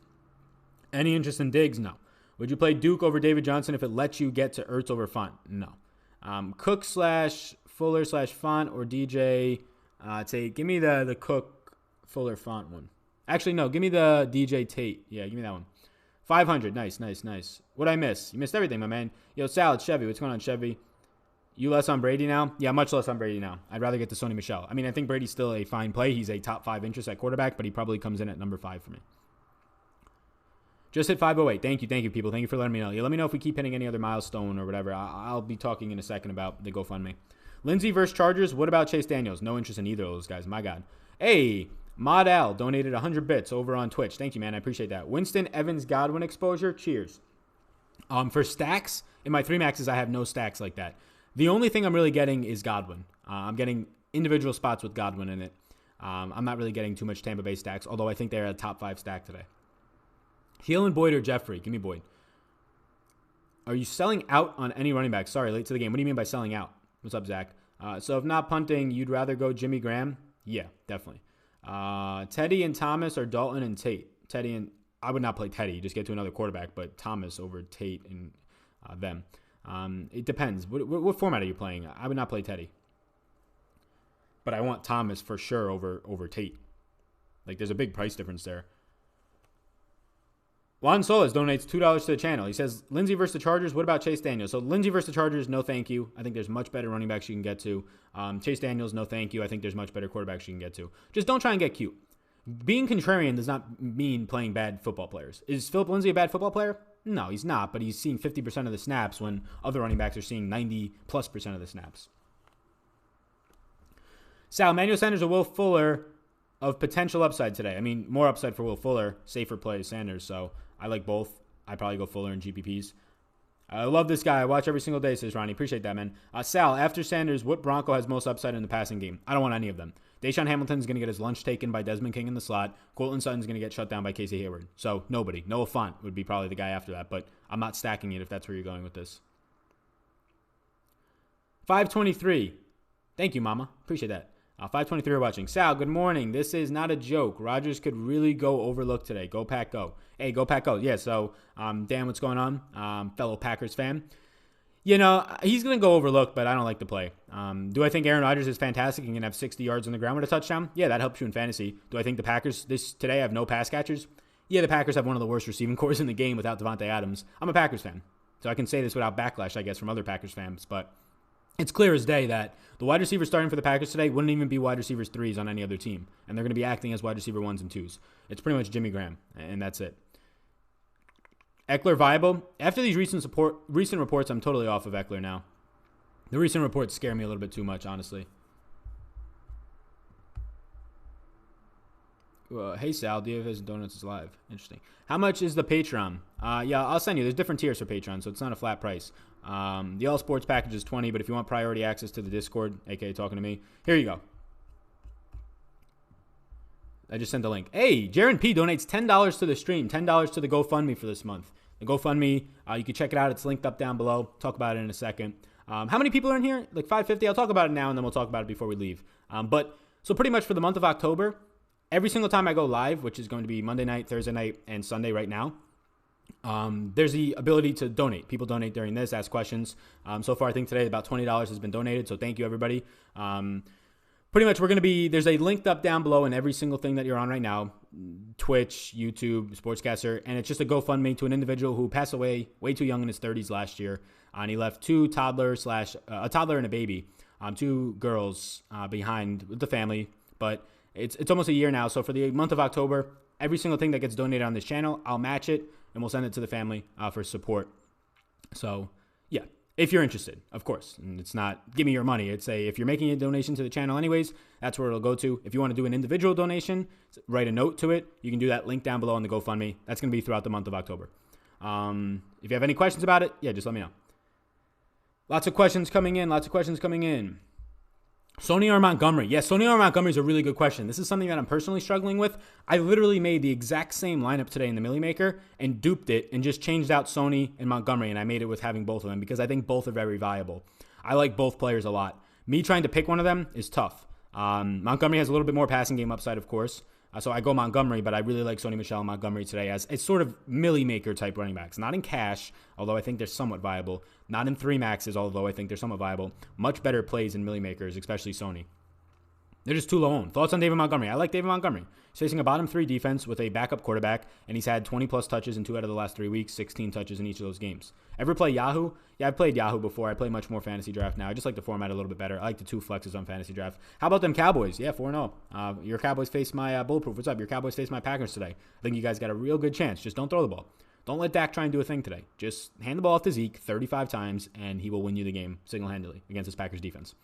Any interest in Diggs? No. Would you play Duke over David Johnson if it lets you get to Ertz over Font? No. Cook / Fuller / Font or DJ Tate. Give me the Cook Fuller Font one. Actually, no. Give me the DJ Tate. Yeah, give me that one. 500. Nice. What'd I miss? You missed everything, my man. Yo, Sal, it's Chevy. What's going on, Chevy? You less on Brady now? Yeah, much less on Brady now. I'd rather get to Sony Michel. I mean, I think Brady's still a fine play. He's a top 5 interest at quarterback, but he probably comes in at number 5 for me. Just hit 508. Thank you, people. Thank you for letting me know. Yeah, let me know if we keep hitting any other milestone or whatever. I'll be talking in a second about the GoFundMe. Lindsey versus Chargers. What about Chase Daniels? No interest in either of those guys. My God. Hey, Mod Al donated 100 bits over on Twitch. Thank you, man. I appreciate that. Winston Evans Godwin exposure. Cheers. For stacks, in my 3 maxes, I have no stacks like that. The only thing I'm really getting is Godwin. I'm getting individual spots with Godwin in it. I'm not really getting too much Tampa Bay stacks, although I think they're a top 5 stack today. Thielen, Boyd, or Jeffrey? Give me Boyd. Are you selling out on any running back? Sorry, late to the game. What do you mean by selling out? What's up, Zach? So if not punting, you'd rather go Jimmy Graham? Yeah, definitely. Teddy and Thomas or Dalton and Tate? Teddy and... I would not play Teddy. You just get to another quarterback, but Thomas over Tate and them. It depends. What format are you playing? I would not play Teddy. But I want Thomas for sure over Tate. Like, there's a big price difference there. Juan Solis donates $2 to the channel. He says, Lindsey versus the Chargers. What about Chase Daniels? So Lindsey versus the Chargers, no thank you. I think there's much better running backs you can get to. Chase Daniels, no thank you. I think there's much better quarterbacks you can get to. Just don't try and get cute. Being contrarian does not mean playing bad football players. Is Philip Lindsay a bad football player? No, he's not, but he's seeing 50% of the snaps when other running backs are seeing 90+% of the snaps. Sal, Emmanuel Sanders or Will Fuller of potential upside today? I mean, more upside for Will Fuller, safer play Sanders, so I like both. I'd probably go Fuller in GPPs. I love this guy. I watch every single day, says Ronnie. Appreciate that, man. Sal, after Sanders, what Bronco has most upside in the passing game? I don't want any of them. Deshaun Hamilton's going to get his lunch taken by Desmond King in the slot. Courtland Sutton's going to get shut down by Casey Hayward. So nobody. Noah Fant would be probably the guy after that, but I'm not stacking it if that's where you're going with this. 523. Thank you, Mama. Appreciate that. 523 are watching. Sal, good morning. This is not a joke. Rodgers could really go overlooked today. Go Pack Go. Hey, go Pack Go. Yeah, so Dan, what's going on? Fellow Packers fan. You know, he's going to go overlooked, but I don't like the play. Do I think Aaron Rodgers is fantastic and can have 60 yards on the ground with a touchdown? Yeah, that helps you in fantasy. Do I think the Packers today have no pass catchers? Yeah, the Packers have one of the worst receiving corps in the game without Devontae Adams. I'm a Packers fan, so I can say this without backlash, I guess, from other Packers fans, but it's clear as day that the wide receivers starting for the Packers today wouldn't even be wide receivers 3s on any other team, and they're going to be acting as wide receiver 1s and 2s. It's pretty much Jimmy Graham, and that's it. Eckler viable? After these recent reports, I'm totally off of Eckler now. The recent reports scare me a little bit too much, honestly. Hey, Sal, DFS Donuts is live. Interesting. How much is the Patreon? Yeah, I'll send you. There's different tiers for Patreon, so it's not a flat price. The all sports package is $20, but if you want priority access to the Discord, aka talking to me, here you go. I just sent the link. Hey, Jaron P donates $10 to the stream, $10 to the GoFundMe for this month. The GoFundMe, you can check it out. It's linked up down below. Talk about it in a second. How many people are in here? Like 550. I'll talk about it now, and then we'll talk about it before we leave. So pretty much for the month of October, every single time I go live, which is going to be Monday night, Thursday night, and Sunday right now, there's the ability to donate. People donate during this, ask questions. So far, I think today about $20 has been donated, so thank you, everybody. Pretty much there's a linked up down below in every single thing that you're on right now, Twitch, YouTube, Sportscaster, and it's just a GoFundMe to an individual who passed away way too young in his 30s last year, and he left a toddler and a baby, 2 girls behind with the family, but it's almost a year now, so for the month of October, every single thing that gets donated on this channel, I'll match it, and we'll send it to the family for support. So, yeah. If you're interested, of course. And it's not, give me your money. It's if you're making a donation to the channel anyways, that's where it'll go to. If you want to do an individual donation, write a note to it. You can do that link down below on the GoFundMe. That's going to be throughout the month of October. If you have any questions about it, yeah, just let me know. Lots of questions coming in. Sony or Montgomery? Yes, Sony or Montgomery is a really good question. This is something that I'm personally struggling with. I literally made the exact same lineup today in the Millie Maker and duped it and just changed out Sony and Montgomery, and I made it with having both of them because I think both are very viable. I like both players a lot. Me trying to pick one of them is tough. Montgomery has a little bit more passing game upside, of course. So I go Montgomery, but I really like Sony Michel and Montgomery today as it's sort of Millie Maker type running backs. Not in cash, although I think they're somewhat viable. Not in 3 maxes, although I think they're somewhat viable. Much better plays in Millie Makers, especially Sony. They're just too low owned. Thoughts on David Montgomery? I like David Montgomery. He's facing a bottom 3 defense with a backup quarterback, and he's had 20-plus touches in 2 out of the last 3 weeks, 16 touches in each of those games. Ever play Yahoo? Yeah, I've played Yahoo before. I play much more Fantasy Draft now. I just like the format a little bit better. I like the 2 flexes on Fantasy Draft. How about them Cowboys? Yeah, 4-0. Your Cowboys face my Bulletproof. What's up? Your Cowboys face my Packers today. I think you guys got a real good chance. Just don't throw the ball. Don't let Dak try and do a thing today. Just hand the ball off to Zeke 35 times, and he will win you the game single-handedly against this Packers defense.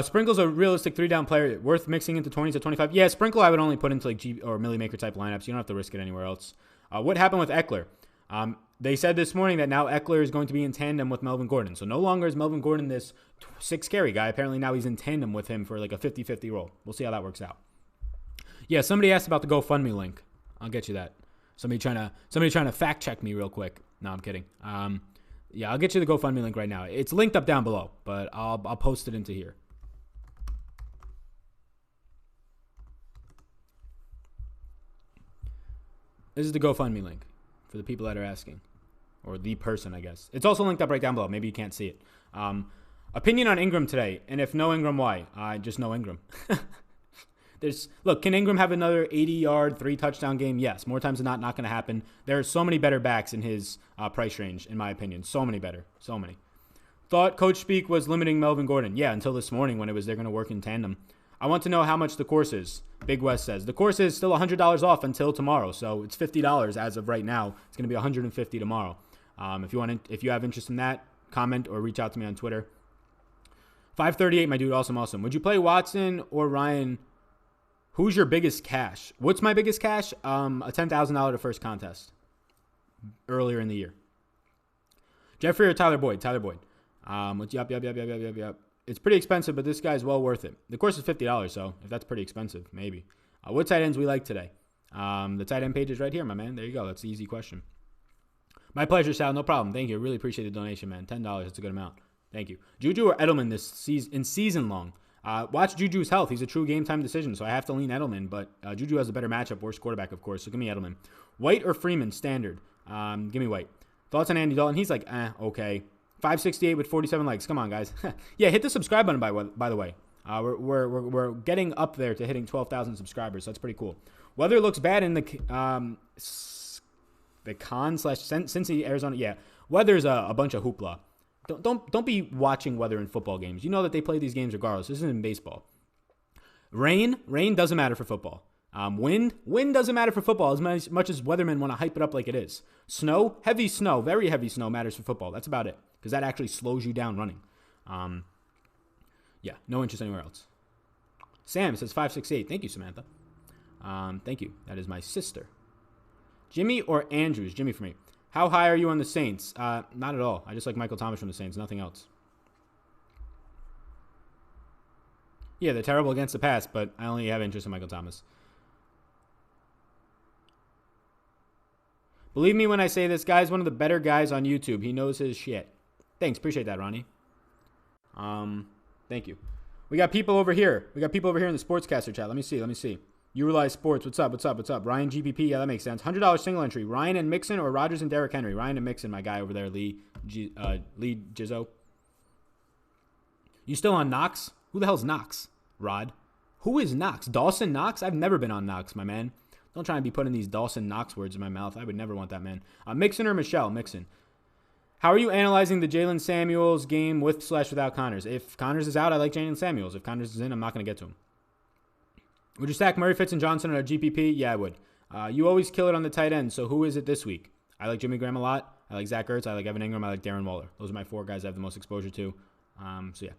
Sprinkle's a realistic 3-down player worth mixing into 20s to 25. Yeah, Sprinkle I would only put into like G or Millie Maker type lineups. You don't have to risk it anywhere else. What happened with Eckler? They said this morning that now Eckler is going to be in tandem with Melvin Gordon. So no longer is Melvin Gordon this 6 carry guy. Apparently now he's in tandem with him for like a 50-50 role. We'll see how that works out. Yeah, somebody asked about the GoFundMe link. I'll get you that. Somebody trying to fact check me real quick. No, I'm kidding. Yeah, I'll get you the GoFundMe link right now. It's linked up down below, but I'll post it into here. This is the GoFundMe link for the people that are asking, or the person, I guess. It's also linked up right down below. Maybe you can't see it. Opinion on Ingram today, and if no Ingram, why? Just no Ingram. Look, can Ingram have another 80-yard, 3-touchdown game? Yes. More times than not going to happen. There are so many better backs in his price range, in my opinion. So many better. So many. Thought Coach Speak was limiting Melvin Gordon. Yeah, until this morning when they're going to work in tandem. I want to know how much the course is. Big West says. The course is still $100 off until tomorrow, so it's $50 as of right now. It's going to be $150 tomorrow. If you have interest in that, comment or reach out to me on Twitter. 538, my dude. Awesome. Would you play Watson or Ryan? Who's your biggest cash? What's my biggest cash? A $10,000 to first contest earlier in the year. Jeffrey or Tyler Boyd? Tyler Boyd. Yup. It's pretty expensive, but this guy's well worth it. The course is $50, so if that's pretty expensive, maybe. What tight ends we like today? The tight end page is right here, my man. There you go. That's the easy question. My pleasure, Sal. No problem. Thank you. I really appreciate the donation, man. $10. That's a good amount. Thank you. Juju or Edelman this season, in season long? Watch Juju's health. He's a true game-time decision, so I have to lean Edelman, but Juju has a better matchup, worse quarterback, of course, so give me Edelman. White or Freeman, standard? Give me White. Thoughts on Andy Dalton? He's like, okay. 568 with 47 likes. Come on, guys. Yeah, hit the subscribe button, by the way. We're getting up there to hitting 12,000 subscribers, so that's pretty cool. Weather looks bad in the con/Cincy, Arizona. Yeah, weather's a bunch of hoopla. Don't be watching weather in football games. You know that they play these games regardless. This isn't in baseball. Rain doesn't matter for football. Wind doesn't matter for football as much as weathermen want to hype it up like it is. Snow, heavy snow, very heavy snow matters for football. That's about it because that actually slows you down running. Yeah, no interest anywhere else. Sam says 568. Thank you, Samantha. Thank you. That is my sister. Jimmy or Andrews? Jimmy for me. How high are you on the Saints? Not at all. I just like Michael Thomas from the Saints. Nothing else. Yeah, they're terrible against the pass, but I only have interest in Michael Thomas. Believe me when I say this guy's one of the better guys on YouTube. He knows his shit. Thanks. Appreciate that, Ronnie. Thank you. We got people over here. In the Sportscaster chat. Let me see. You Realize Sports. What's up? Ryan GPP. Yeah, that makes sense. $100 single entry. Ryan and Mixon or Rodgers and Derrick Henry? Ryan and Mixon, my guy over there, Lee Jizzo. You still on Knox? Who the hell's Knox? Rod. Who is Knox? Dawson Knox? I've never been on Knox, my man. Don't try and be putting these Dawson Knox words in my mouth. I would never want that, man. Mixon or Michelle? Mixon. How are you analyzing the Jalen Samuels game with/without Connors? If Connors is out, I like Jalen Samuels. If Connors is in, I'm not going to get to him. Would you stack Murray, Fitz, and Johnson on a GPP? Yeah, I would. You always kill it on the tight end, so who is it this week? I like Jimmy Graham a lot. I like Zach Ertz. I like Evan Ingram. I like Darren Waller. Those are my 4 guys I have the most exposure to. So, yeah.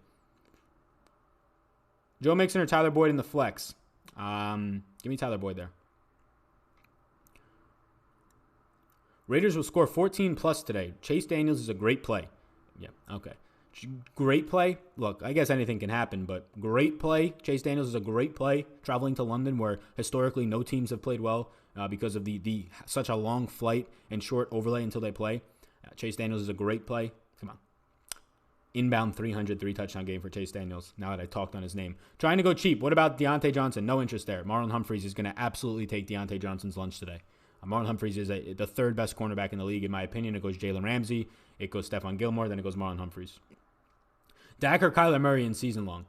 Joe Mixon or Tyler Boyd in the flex? Give me Tyler Boyd there. Raiders will score 14-plus today. Chase Daniels is a great play. Yeah, okay. Great play. Look, I guess anything can happen, but great play. Chase Daniels is a great play. Traveling to London, where historically no teams have played well because of the such a long flight and short overlay until they play. Chase Daniels is a great play. Come on. Inbound 303 touchdown game for Chase Daniels, now that I talked on his name. Trying to go cheap. What about Deontay Johnson? No interest there. Marlon Humphreys is going to absolutely take Deontay Johnson's lunch today. Marlon Humphreys is the 3rd best cornerback in the league, in my opinion. It goes Jalen Ramsey. It goes Stephon Gilmore. Then it goes Marlon Humphreys. Dak or Kyler Murray in season long?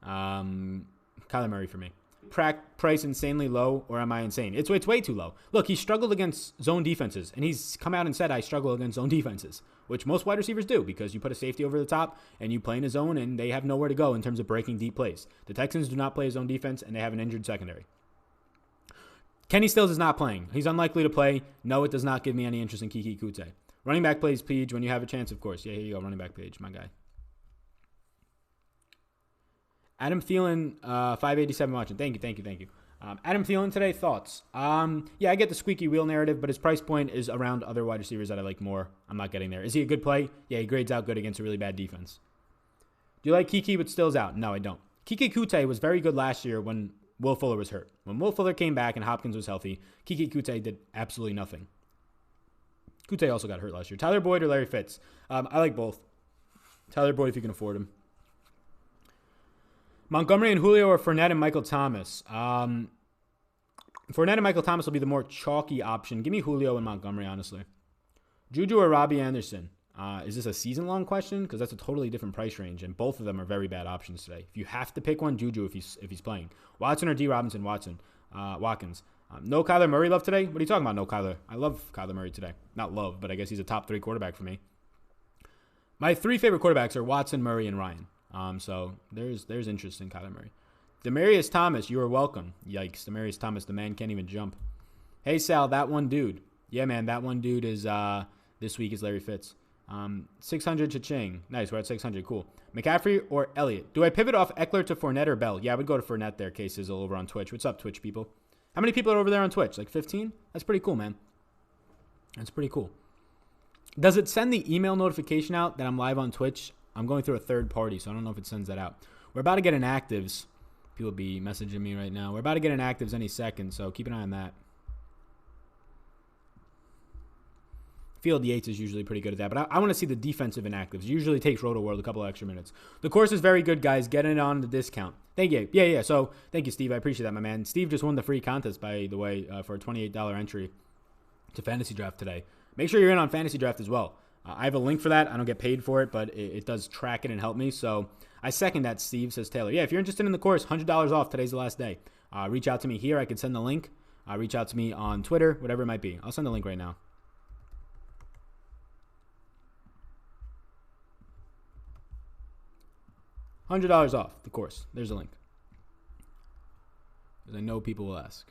Kyler Murray for me. Price insanely low, or am I insane? It's way too low. Look, he struggled against zone defenses, and he's come out and said, I struggle against zone defenses, which most wide receivers do because you put a safety over the top and you play in a zone and they have nowhere to go in terms of breaking deep plays. The Texans do not play a zone defense, and they have an injured secondary. Kenny Stills is not playing. He's unlikely to play. No, it does not give me any interest in Kiki Kute. Running back plays Page when you have a chance, of course. Yeah, here you go, running back Page, my guy. Adam Thielen, 587 watching. Thank you. Adam Thielen today, thoughts? Yeah, I get the squeaky wheel narrative, but his price point is around other wide receivers that I like more. I'm not getting there. Is he a good play? Yeah, he grades out good against a really bad defense. Do you like Kiki with Stills out? No, I don't. Kiki Kute was very good last year when Will Fuller was hurt. When Will Fuller came back and Hopkins was healthy, Kiki Kute did absolutely nothing. Kute also got hurt last year. Tyler Boyd or Larry Fitz? I like both. Tyler Boyd if you can afford him. Montgomery and Julio or Fournette and Michael Thomas? Fournette and Michael Thomas will be the more chalky option. Give me Julio and Montgomery, honestly. Juju or Robbie Anderson? Is this a season-long question? Because that's a totally different price range, and both of them are very bad options today. If you have to pick one, Juju if he's playing. Watson or D. Robinson? Watkins. No Kyler Murray love today? What are you talking about, no Kyler? I love Kyler Murray today. Not love, but I guess he's a top 3 quarterback for me. My 3 favorite quarterbacks are Watson, Murray, and Ryan. So there's interest in Kyler Murray. Demaryius Thomas, you are welcome. Yikes, Demaryius Thomas, the man can't even jump. Hey, Sal, that one dude. Yeah, man, that one dude is, this week is Larry Fitz. 600 cha-ching. Nice, we're at 600, cool. McCaffrey or Elliott? Do I pivot off Eckler to Fournette or Bell? Yeah, I would go to Fournette there, K-Sizzle over on Twitch. What's up, Twitch people? How many people are over there on Twitch? Like 15? That's pretty cool, man. That's pretty cool. Does it send the email notification out that I'm live on Twitch? I'm going through a third party, so I don't know if it sends that out. We're about to get an actives. People be messaging me right now. We're about to get an actives any second, so keep an eye on that. Field Yates is usually pretty good at that, but I want to see the defensive inactives. It usually takes Roto World a couple of extra minutes. The course is very good, guys. Get it on the discount. Thank you. Yeah. So thank you, Steve. I appreciate that, my man. Steve just won the free contest, by the way, for a $28 entry to Fantasy Draft today. Make sure you're in on Fantasy Draft as well. I have a link for that. I don't get paid for it, but it does track it and help me. So I second that, Steve, says Taylor. Yeah, if you're interested in the course, $100 off. Today's the last day. Reach out to me here. I can send the link. Reach out to me on Twitter, whatever it might be. I'll send the link right now. $100 off the course. There's a link. Because I know people will ask.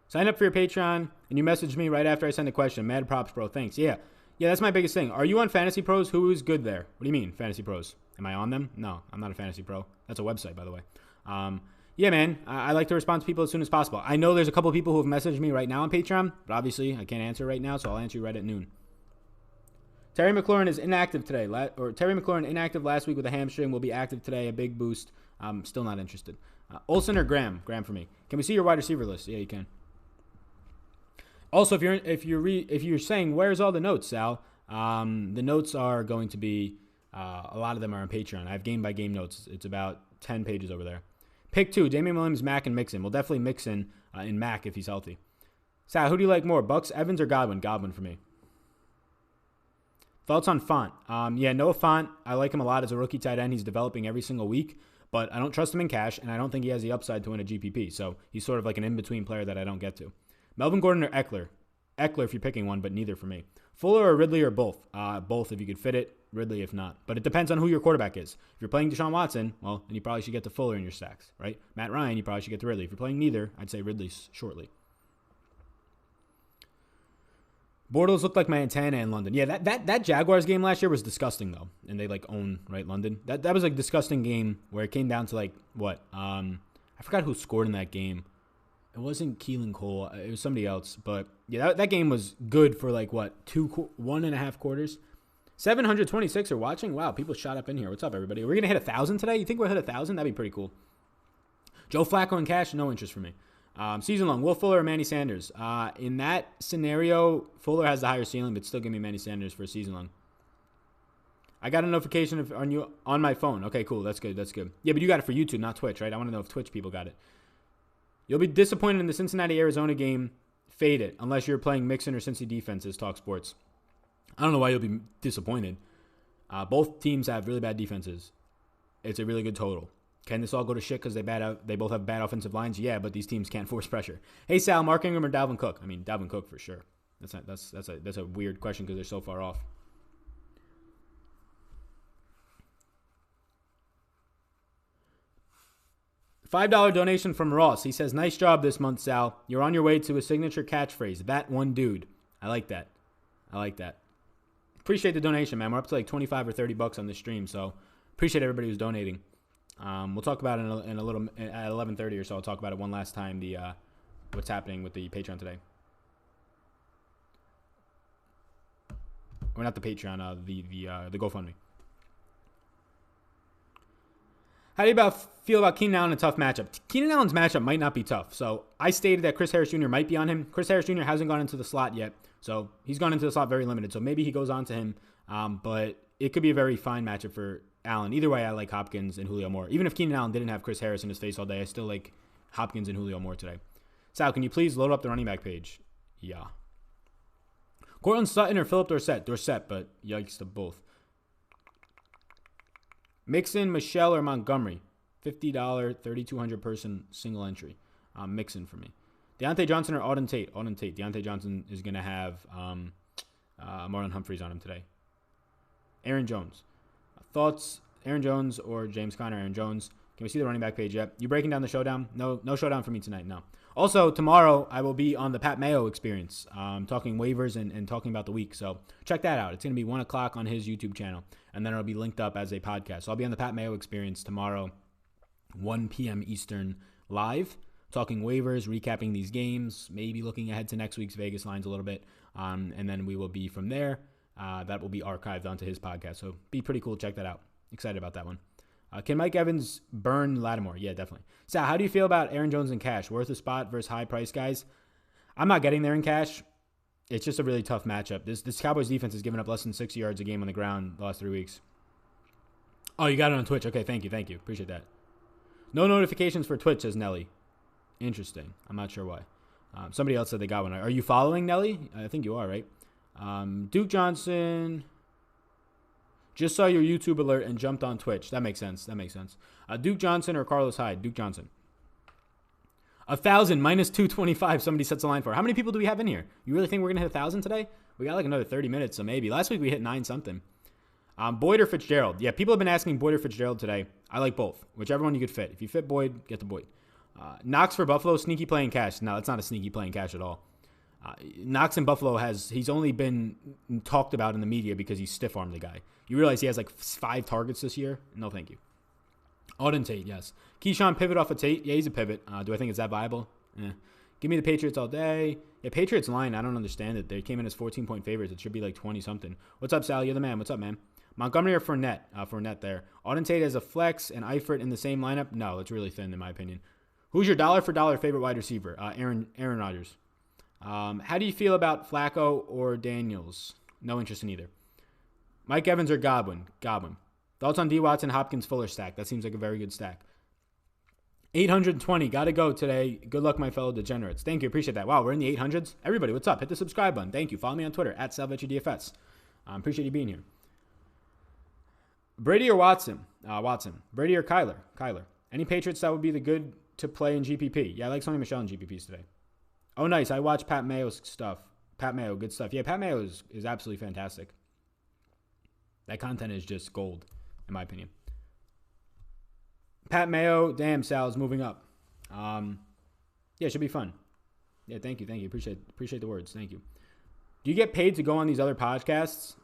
Sign up for your Patreon, and you message me right after I send a question. Mad props, bro. Thanks. Yeah, that's my biggest thing. Are you on Fantasy Pros? Who is good there? What do you mean, Fantasy Pros? Am I on them? No, I'm not a Fantasy Pro. That's a website, by the way. Yeah, man, I like to respond to people as soon as possible. I know there's a couple of people who have messaged me right now on Patreon, but obviously I can't answer right now, so I'll answer you right at noon. Terry McLaurin is inactive today. Terry McLaurin inactive last week with a hamstring, will be active today. A big boost. I'm still not interested. Olsen or Graham? Graham for me. Can we see your wide receiver list? Yeah, you can. Also, if you're saying where's all the notes, Sal? The notes are going to be a lot of them are on Patreon. I have game by game notes. It's about 10 pages over there. Pick 2: Damian Williams, Mack, and Mixon. We'll definitely Mixon in Mack if he's healthy. Sal, who do you like more, Bucks, Evans, or Godwin? Godwin for me. Thoughts on Font? Yeah, Noah Font. I like him a lot as a rookie tight end. He's developing every single week, but I don't trust him in cash, and I don't think he has the upside to win a GPP. So he's sort of like an in-between player that I don't get to. Melvin Gordon or Eckler? Eckler if you're picking one, but neither for me. Fuller or Ridley or both? Both if you could fit it. Ridley if not. But it depends on who your quarterback is. If you're playing Deshaun Watson, well, then you probably should get to Fuller in your stacks, right? Matt Ryan, you probably should get to Ridley. If you're playing neither, I'd say Ridley shortly. Bortles looked like Montana in London. Yeah, that Jaguars game last year was disgusting, though. And they, own, right, London. That was a disgusting game where it came down to, what? I forgot who scored in that game. It wasn't Keelan Cole. It was somebody else. But, yeah, that game was good for, 1.5 quarters. 726 are watching? Wow, people shot up in here. What's up, everybody? We're going to hit 1,000 today? You think we'll hit 1,000? That'd be pretty cool. Joe Flacco in cash? No interest for me. Season long, Will Fuller or Manny Sanders? In that scenario, Fuller has the higher ceiling, but still give me Manny Sanders for a season long. I got a notification on my phone. Okay, cool. That's good. Yeah, but you got it for YouTube, not Twitch, right? I want to know if Twitch people got it. You'll be disappointed in the Cincinnati-Arizona game. Fade it, unless you're playing Mixon or Cincy defenses, Talk Sports. I don't know why you'll be disappointed. Both teams have really bad defenses. It's a really good total. Can this all go to shit because they both have bad offensive lines? Yeah, but these teams can't force pressure. Hey, Sal, Mark Ingram or Dalvin Cook? I mean, Dalvin Cook for sure. That's a weird question because they're so far off. $5 donation from Ross. He says, nice job this month, Sal. You're on your way to a signature catchphrase. That one dude. I like that. Appreciate the donation, man. We're up to like 25 or 30 bucks on this stream, so appreciate everybody who's donating. We'll talk about it in a little at 11:30 or so. I'll talk about it one last time. What's happening with the Patreon today? Or not the Patreon. The GoFundMe. How do you feel about Keenan Allen in a tough matchup? Keenan Allen's matchup might not be tough. So I stated that Chris Harris Jr. might be on him. Chris Harris Jr. hasn't gone into the slot yet. So he's gone into the slot very limited. So maybe he goes on to him. But it could be a very fine matchup for Allen. Either way, I like Hopkins and Julio more. Even if Keenan Allen didn't have Chris Harris in his face all day, I still like Hopkins and Julio more today. Sal, can you please load up the running back page? Yeah. Cortland Sutton or Philip Dorsett? Dorsett, but yikes to both. Mixon, Michelle, or Montgomery? $50, 3,200 person single entry. Mixon for me. Deontay Johnson or Auden Tate? Auden Tate. Deontay Johnson is going to have Marlon Humphreys on him today. Aaron Jones. Thoughts? Aaron Jones or James Conner? Aaron Jones. Can we see the running back page yet? You breaking down the showdown? No showdown for me tonight, no. Also, tomorrow I will be on the Pat Mayo experience, talking waivers and talking about the week. So check that out. It's going to be 1 o'clock on his YouTube channel, and then it'll be linked up as a podcast. So I'll be on the Pat Mayo experience tomorrow, 1 p.m. Eastern live, talking waivers, recapping these games, maybe looking ahead to next week's Vegas lines a little bit. And then we will be from there. That will be archived onto his podcast. So be pretty cool. Check that out. Excited about that one. Can Mike Evans burn Lattimore? Yeah, definitely. Sal, how do you feel about Aaron Jones in cash? Worth a spot versus high price guys? I'm not getting there in cash. It's just a really tough matchup. This Cowboys defense has given up less than 60 yards a game on the ground the last 3 weeks. Oh, you got it on Twitch. Okay, thank you. Appreciate that. No notifications for Twitch, says Nelly. Interesting. I'm not sure why. Somebody else said they got one. Are you following Nelly? I think you are, right? Duke Johnson. Just saw your YouTube alert and jumped on Twitch. That makes sense. Duke Johnson or Carlos Hyde? Duke Johnson. 1,000 minus 225. Somebody sets a line for. How many people do we have in here? You really think we're going to hit 1,000 today? We got like another 30 minutes, so maybe. Last week we hit 9 something. Boyd or Fitzgerald? Yeah, people have been asking Boyd or Fitzgerald today. I like both. Whichever one you could fit. If you fit Boyd, get the Boyd. Knox for Buffalo, sneaky play in cash. No, that's not a sneaky play in cash at all. Knox in Buffalo he's only been talked about in the media because he stiff-armed the guy. You realize he has like 5 targets this year? No, thank you. Auden Tate, yes. Keyshawn pivot off of Tate? Yeah, he's a pivot. Do I think it's that viable? Give me the Patriots all day. Yeah, Patriots line, I don't understand it. They came in as 14-point favorites. It should be like 20-something. What's up, Sal? You're the man. What's up, man? Montgomery or Fournette? Fournette there. Auden Tate as a flex and Eifert in the same lineup? No, it's really thin in my opinion. Who's your dollar-for-dollar favorite wide receiver? Aaron Rodgers. How do you feel about Flacco or Daniels? No interest in either. Mike Evans or Godwin? Thoughts on D. Watson, Hopkins, Fuller stack? That seems like a very good stack. 820. Got to go today. Good luck, my fellow degenerates. Thank you. Appreciate that. Wow, we're in the 800s. Everybody, what's up? Hit the subscribe button. Thank you. Follow me on Twitter, @SalVetriDFS. Appreciate you being here. Brady or Watson? Watson. Brady or Kyler? Kyler. Any Patriots that would be the good to play in GPP? Yeah, I like Sony Michel in GPPs today. Oh, nice. I watched Pat Mayo's stuff. Pat Mayo, good stuff. Yeah, Pat Mayo is absolutely fantastic. That content is just gold, in my opinion. Pat Mayo, damn, Sal's moving up. Yeah, it should be fun. Yeah, thank you. Appreciate the words. Thank you. Do you get paid to go on these other podcasts?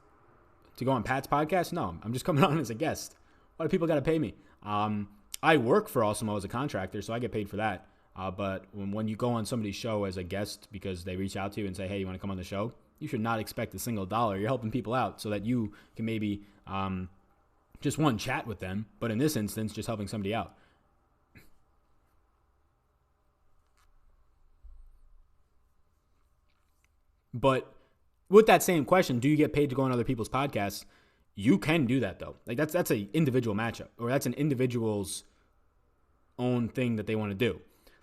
To go on Pat's podcast? No, I'm just coming on as a guest. Why do people got to pay me? I work for Awesemo as a contractor, so I get paid for that. But when you go on somebody's show as a guest because they reach out to you and say, hey, you want to come on the show? You should not expect a single dollar. You're helping people out so that you can maybe just one, chat with them. But in this instance, just helping somebody out. But with that same question, do you get paid to go on other people's podcasts? You can do that, though. Like that's an individual matchup, or that's an individual's own thing that they want to do.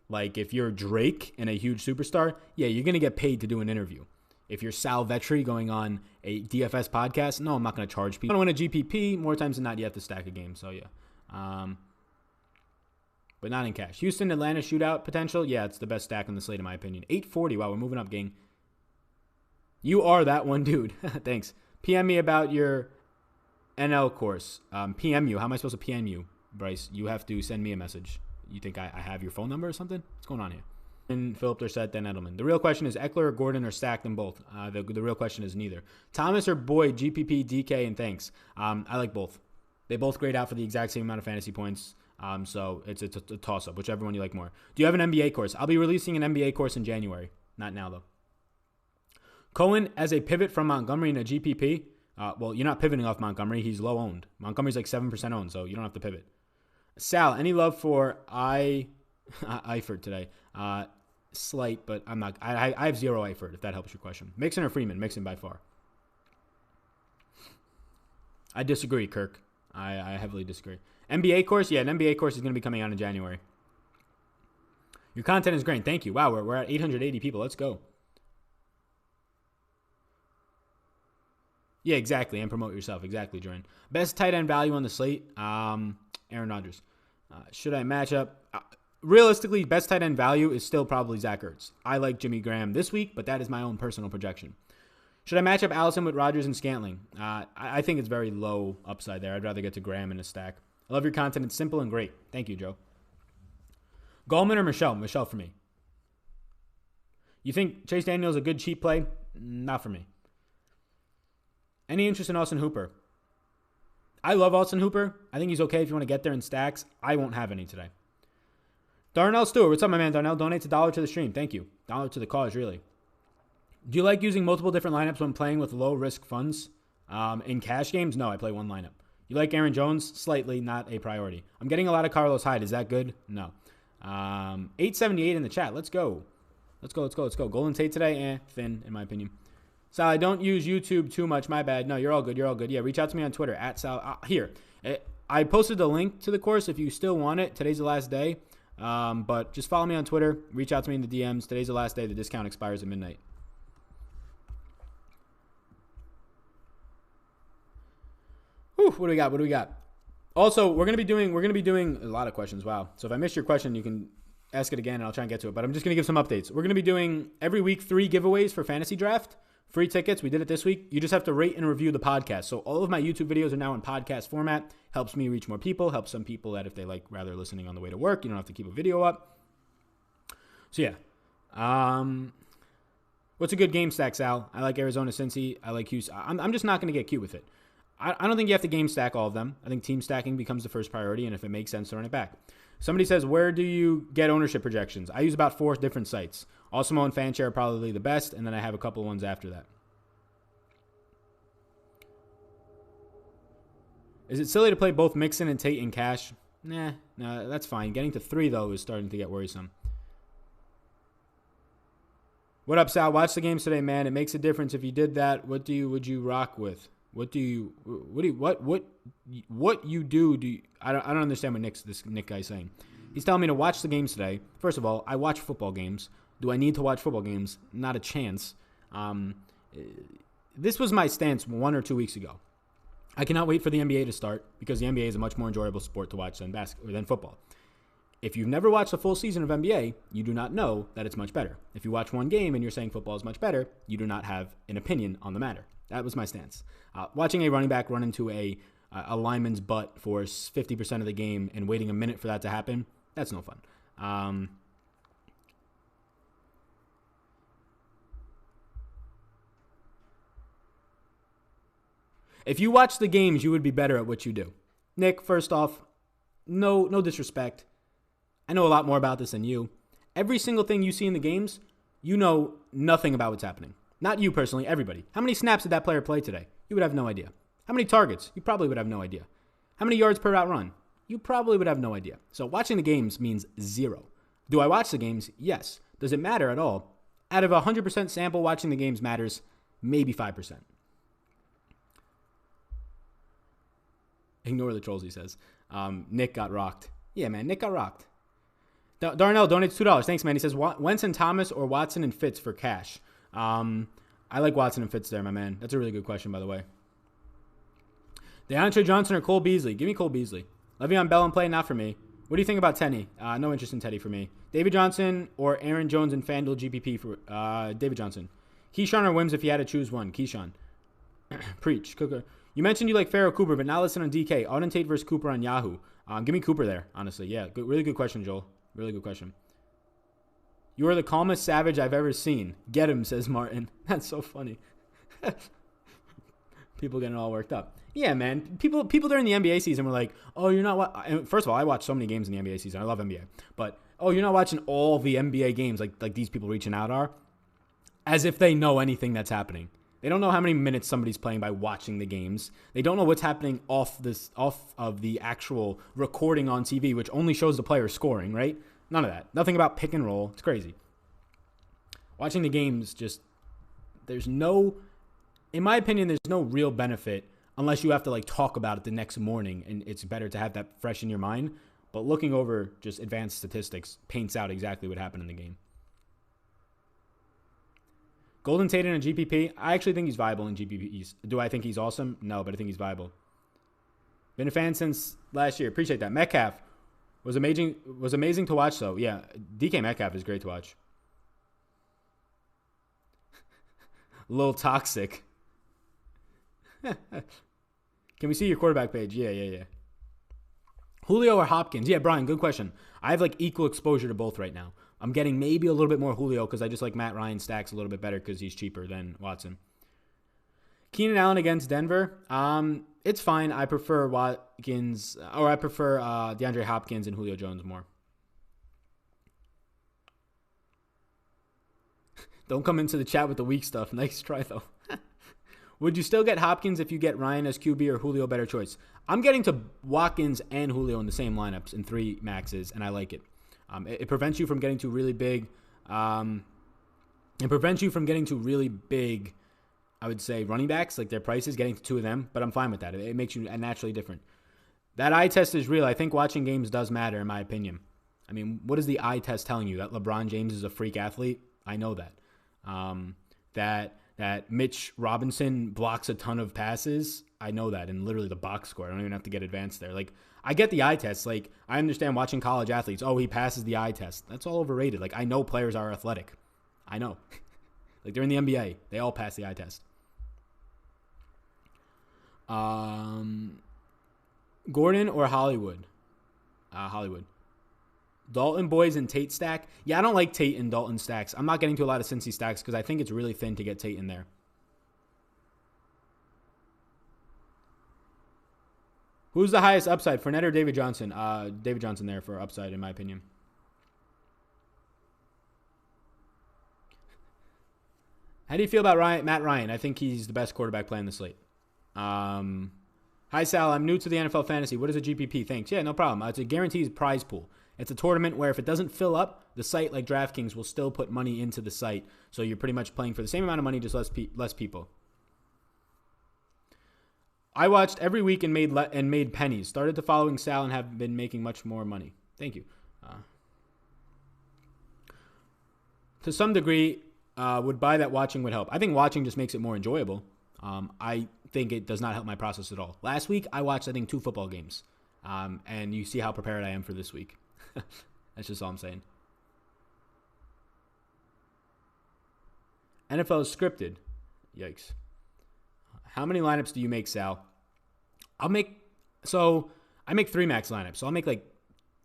Like if you're Drake and a huge superstar, yeah, you're going to get paid to do an interview. if you're Sal Vetri going on a DFS podcast, no, I'm not going to charge people. I want to win a GPP. More times than not, you have to stack a game. So, yeah. But not in cash. Houston, Atlanta shootout potential. Yeah, it's the best stack on the slate, in my opinion. 840. Wow, we're moving up, gang. You are that one dude. Thanks. PM me about your NL course. PM you. How am I supposed to PM you, Bryce? You have to send me a message. You think I have your phone number or something? What's going on here? And Philip Dorsett, then Edelman. The real question is Eckler or Gordon, or stack them both. The real question is neither. Thomas or Boyd, GPP, DK, and thanks. I like both. They both grade out for the exact same amount of fantasy points. So it's a toss-up, whichever one you like more. Do you have an NBA course? I'll be releasing an NBA course in January. Not now, though. Cohen as a pivot from Montgomery in a GPP. Well, you're not pivoting off Montgomery. He's low owned. Montgomery's like 7% owned, so you don't have to pivot. Sal, any love for Eifert today? Slight, but I'm not. I have zero Eifert, if that helps your question. Mixon or Freeman? Mixon by far. I disagree, Kirk. I heavily disagree. NBA course? Yeah, an NBA course is going to be coming out in January. Your content is great. Thank you. Wow, we're at 880 people. Let's go. Yeah, exactly. And promote yourself. Exactly, Jordan. Best tight end value on the slate? Aaron Rodgers. Should I match up? Realistically, best tight end value is still probably Zach Ertz. I like Jimmy Graham this week, but that is my own personal projection. Should I match up Allison with Rodgers and Scantling? I think it's very low upside there. I'd rather get to Graham in a stack. I love your content. It's simple and great. Thank you, Joe. Gallman or Michelle? Michelle for me. You think Chase Daniel's a good cheap play? Not for me. Any interest in Austin Hooper? I love Austin Hooper. I think he's okay if you want to get there in stacks. I won't have any today. Darnell Stewart. What's up, my man? Darnell donates $1 to the stream. Thank you. $1 to the cause, really. Do you like using multiple different lineups when playing with low-risk funds? In cash games? No, I play one lineup. You like Aaron Jones? Slightly, not a priority. I'm getting a lot of Carlos Hyde. Is that good? No. 878 in the chat. Let's go. Let's go. Golden Tate today? Thin, in my opinion. Sal, I don't use YouTube too much. My bad. No, you're all good. Yeah, reach out to me on Twitter, @Sal. Here. I posted the link to the course if you still want it. Today's the last day. But just follow me on Twitter. Reach out to me in the DMs. Today's the last day. The discount expires at midnight. Whew, what do we got? Also, we're gonna be doing a lot of questions. Wow. So if I missed your question, you can ask it again and I'll try and get to it. But I'm just gonna give some updates. We're gonna be doing every week 3 giveaways for Fantasy Draft. Free tickets. We did it this week. You just have to rate and review the podcast. So all of my YouTube videos are now in podcast format. Helps me reach more people. Helps some people that if they like rather listening on the way to work, you don't have to keep a video up. So yeah. What's a good game stack, Sal? I like Arizona, Cincy. I like Houston. I'm just not going to get cute with it. I don't think you have to game stack all of them. I think team stacking becomes the first priority, and if it makes sense to run it back. Somebody says, where do you get ownership projections? I use about 4 different sites. Awesemo and Fanshare are probably the best, and then I have a couple ones after that. Is it silly to play both Mixon and Tate in cash? Nah, no, that's fine. Getting to 3, though, is starting to get worrisome. What up, Sal? Watch the games today, man. It makes a difference. If you did that, would you rock with? I don't understand what this Nick guy's saying. He's telling me to watch the games today. First of all, I watch football games. Do I need to watch football games? Not a chance. This was my stance 1 or 2 weeks ago. I cannot wait for the NBA to start because the NBA is a much more enjoyable sport to watch than football. If you've never watched a full season of NBA, you do not know that it's much better. If you watch one game and you're saying football is much better, you do not have an opinion on the matter. That was my stance. Watching a running back run into a lineman's butt for 50% of the game and waiting a minute for that to happen, that's no fun. If you watch the games, you would be better at what you do. Nick, first off, no disrespect. I know a lot more about this than you. Every single thing you see in the games, you know nothing about what's happening. Not you personally, everybody. How many snaps did that player play today? You would have no idea. How many targets? You probably would have no idea. How many yards per route run? You probably would have no idea. So watching the games means 0. Do I watch the games? Yes. Does it matter at all? Out of 100% sample, watching the games matters maybe 5%. Ignore the trolls, he says. Nick got rocked. Yeah, man, Nick got rocked. Darnell donates $2. Thanks, man. He says, Wentz and Thomas or Watson and Fitz for cash. I like Watson and Fitz there, my man. That's a really good question, by the way. DeAndre Johnson or Cole Beasley? Give me Cole Beasley. Le'Veon Bell in play, not for me. What do you think about Teddy? No interest in Teddy for me. David Johnson or Aaron Jones and FanDuel GPP for David Johnson. Keyshawn or Wims if you had to choose one. Keyshawn. Preach. Cooker. You mentioned you like Pharaoh Cooper, but now listen on DK. Auden Tate versus Cooper on Yahoo. Give me Cooper there, honestly. Yeah, good, really good question, Joel. Really good question. You are the calmest savage I've ever seen. Get him, says Martin. That's so funny. People getting all worked up. Yeah, man. People during the NBA season were like, oh, you're not... First of all, I watch so many games in the NBA season. I love NBA. But, oh, you're not watching all the NBA games like these people reaching out are. As if they know anything that's happening. They don't know how many minutes somebody's playing by watching the games. They don't know what's happening off of the actual recording on TV, which only shows the player scoring, right? None of that. Nothing about pick and roll. It's crazy. Watching the games just... There's no... In my opinion, there's no real benefit unless you have to like talk about it the next morning, and it's better to have that fresh in your mind. But looking over just advanced statistics paints out exactly what happened in the game. Golden Tate in a GPP, I actually think he's viable in GPPs. Do I think he's awesome? No, but I think he's viable. Been a fan since last year. Appreciate that. Metcalf was amazing to watch, though. Yeah, DK Metcalf is great to watch. A little toxic. Can we see your quarterback page? Yeah. Julio or Hopkins? Yeah, Brian, good question. I have like equal exposure to both right now. I'm getting maybe a little bit more Julio because I just like Matt Ryan stacks a little bit better because he's cheaper than Watson. Keenan Allen against Denver. It's fine. I prefer Watkins, or I prefer DeAndre Hopkins and Julio Jones more. Don't come into the chat with the weak stuff. Nice try, though. Would you still get Hopkins if you get Ryan as QB or Julio better choice? I'm getting to Watkins and Julio in the same lineups in 3 maxes, and I like it. It prevents you from getting to really big. It prevents you from getting to really big, I would say, running backs, like their prices, getting to 2 of them, but I'm fine with that. It makes you naturally different. That eye test is real. I think watching games does matter, in my opinion. I mean, what is the eye test telling you? That LeBron James is a freak athlete? I know that. That Mitch Robinson blocks a ton of passes. I know that in literally the box score. I don't even have to get advanced there. Like, I get the eye test. Like, I understand watching college athletes. Oh, he passes the eye test. That's all overrated. Like, I know players are athletic. I know. Like, they're in the NBA. They all pass the eye test. Gordon or Hollywood? Hollywood. Dalton boys and Tate stack. Yeah, I don't like Tate and Dalton stacks. I'm not getting to a lot of Cincy stacks because I think it's really thin to get Tate in there. Who's the highest upside, Fournette or David Johnson? David Johnson there for upside, in my opinion. How do you feel about Matt Ryan? I think he's the best quarterback playing the slate. Hi, Sal. I'm new to the NFL fantasy. What is a GPP? Thanks. Yeah, no problem. It's a guaranteed prize pool. It's a tournament where if it doesn't fill up, the site like Draftkings will still put money into the site. So you're pretty much playing for the same amount of money, just less people. I watched every week and made pennies. Started to following Sal and have been making much more money. Thank you. To some degree, would buy that watching would help. I think watching just makes it more enjoyable. I think it does not help my process at all. Last week, I watched, I think, 2 football games. And you see how prepared I am for this week. That's just all I'm saying. NFL is scripted. Yikes. How many lineups do you make, Sal? I make 3 max lineups. So I'll make like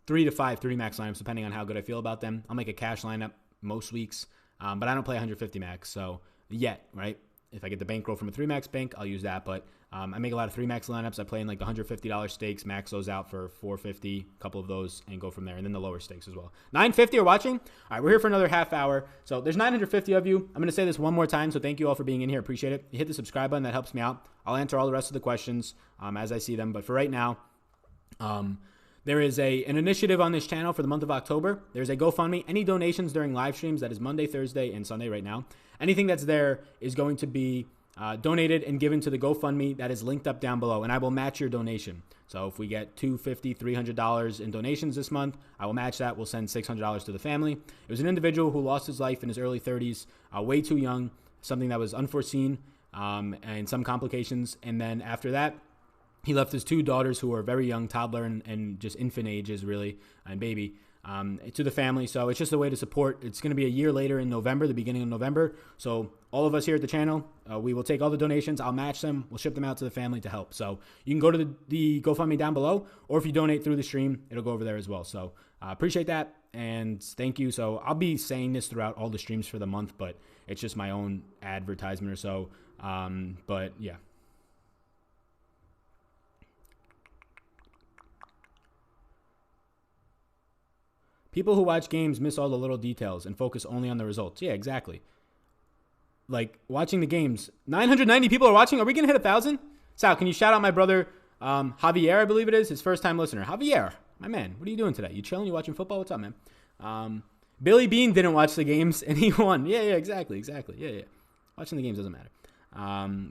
3 to 5 3 max lineups depending on how good I feel about them. I'll make a cash lineup most weeks, but I don't play 150 max. So yet, right? If I get the bankroll from a 3 max bank, I'll use that. But I make a lot of 3 max lineups. I play in like the $150 stakes, max those out for $450, a couple of those, and go from there. And then the lower stakes as well. 950 are watching. All right, we're here for another half hour. So there's 950 of you. I'm going to say this one more time. So thank you all for being in here. Appreciate it. You hit the subscribe button. That helps me out. I'll answer all the rest of the questions as I see them. But for right now, there is an initiative on this channel for the month of October. There's a GoFundMe. Any donations during live streams, that is Monday, Thursday, and Sunday right now. Anything that's there is going to be donated and given to the GoFundMe that is linked up down below, and I will match your donation. So if we get $250, $300 in donations this month, I will match that. We'll send $600 to the family. It was an individual who lost his life in his early 30s, way too young, something that was unforeseen and some complications. And then after that, he left his 2 daughters who are very young, toddler and just infant ages, really, and baby, to the family. So it's just a way to support. It's going to be a year later in November, the beginning of November. So all of us here at the channel, we will take all the donations. I'll match them. We'll ship them out to the family to help. So you can go to the GoFundMe down below, or if you donate through the stream, it'll go over there as well. So appreciate that, and thank you. So I'll be saying this throughout all the streams for the month, but it's just my own advertisement or so. But yeah. People who watch games miss all the little details and focus only on the results. Yeah, exactly. Like, watching the games. 990 people are watching. Are we going to hit 1,000? Sal, can you shout out my brother, Javier, I believe it is, his first-time listener. Javier, my man, what are you doing today? You chilling? You watching football? What's up, man? Billy Bean didn't watch the games, and he won. Yeah, exactly. Yeah. Watching the games doesn't matter.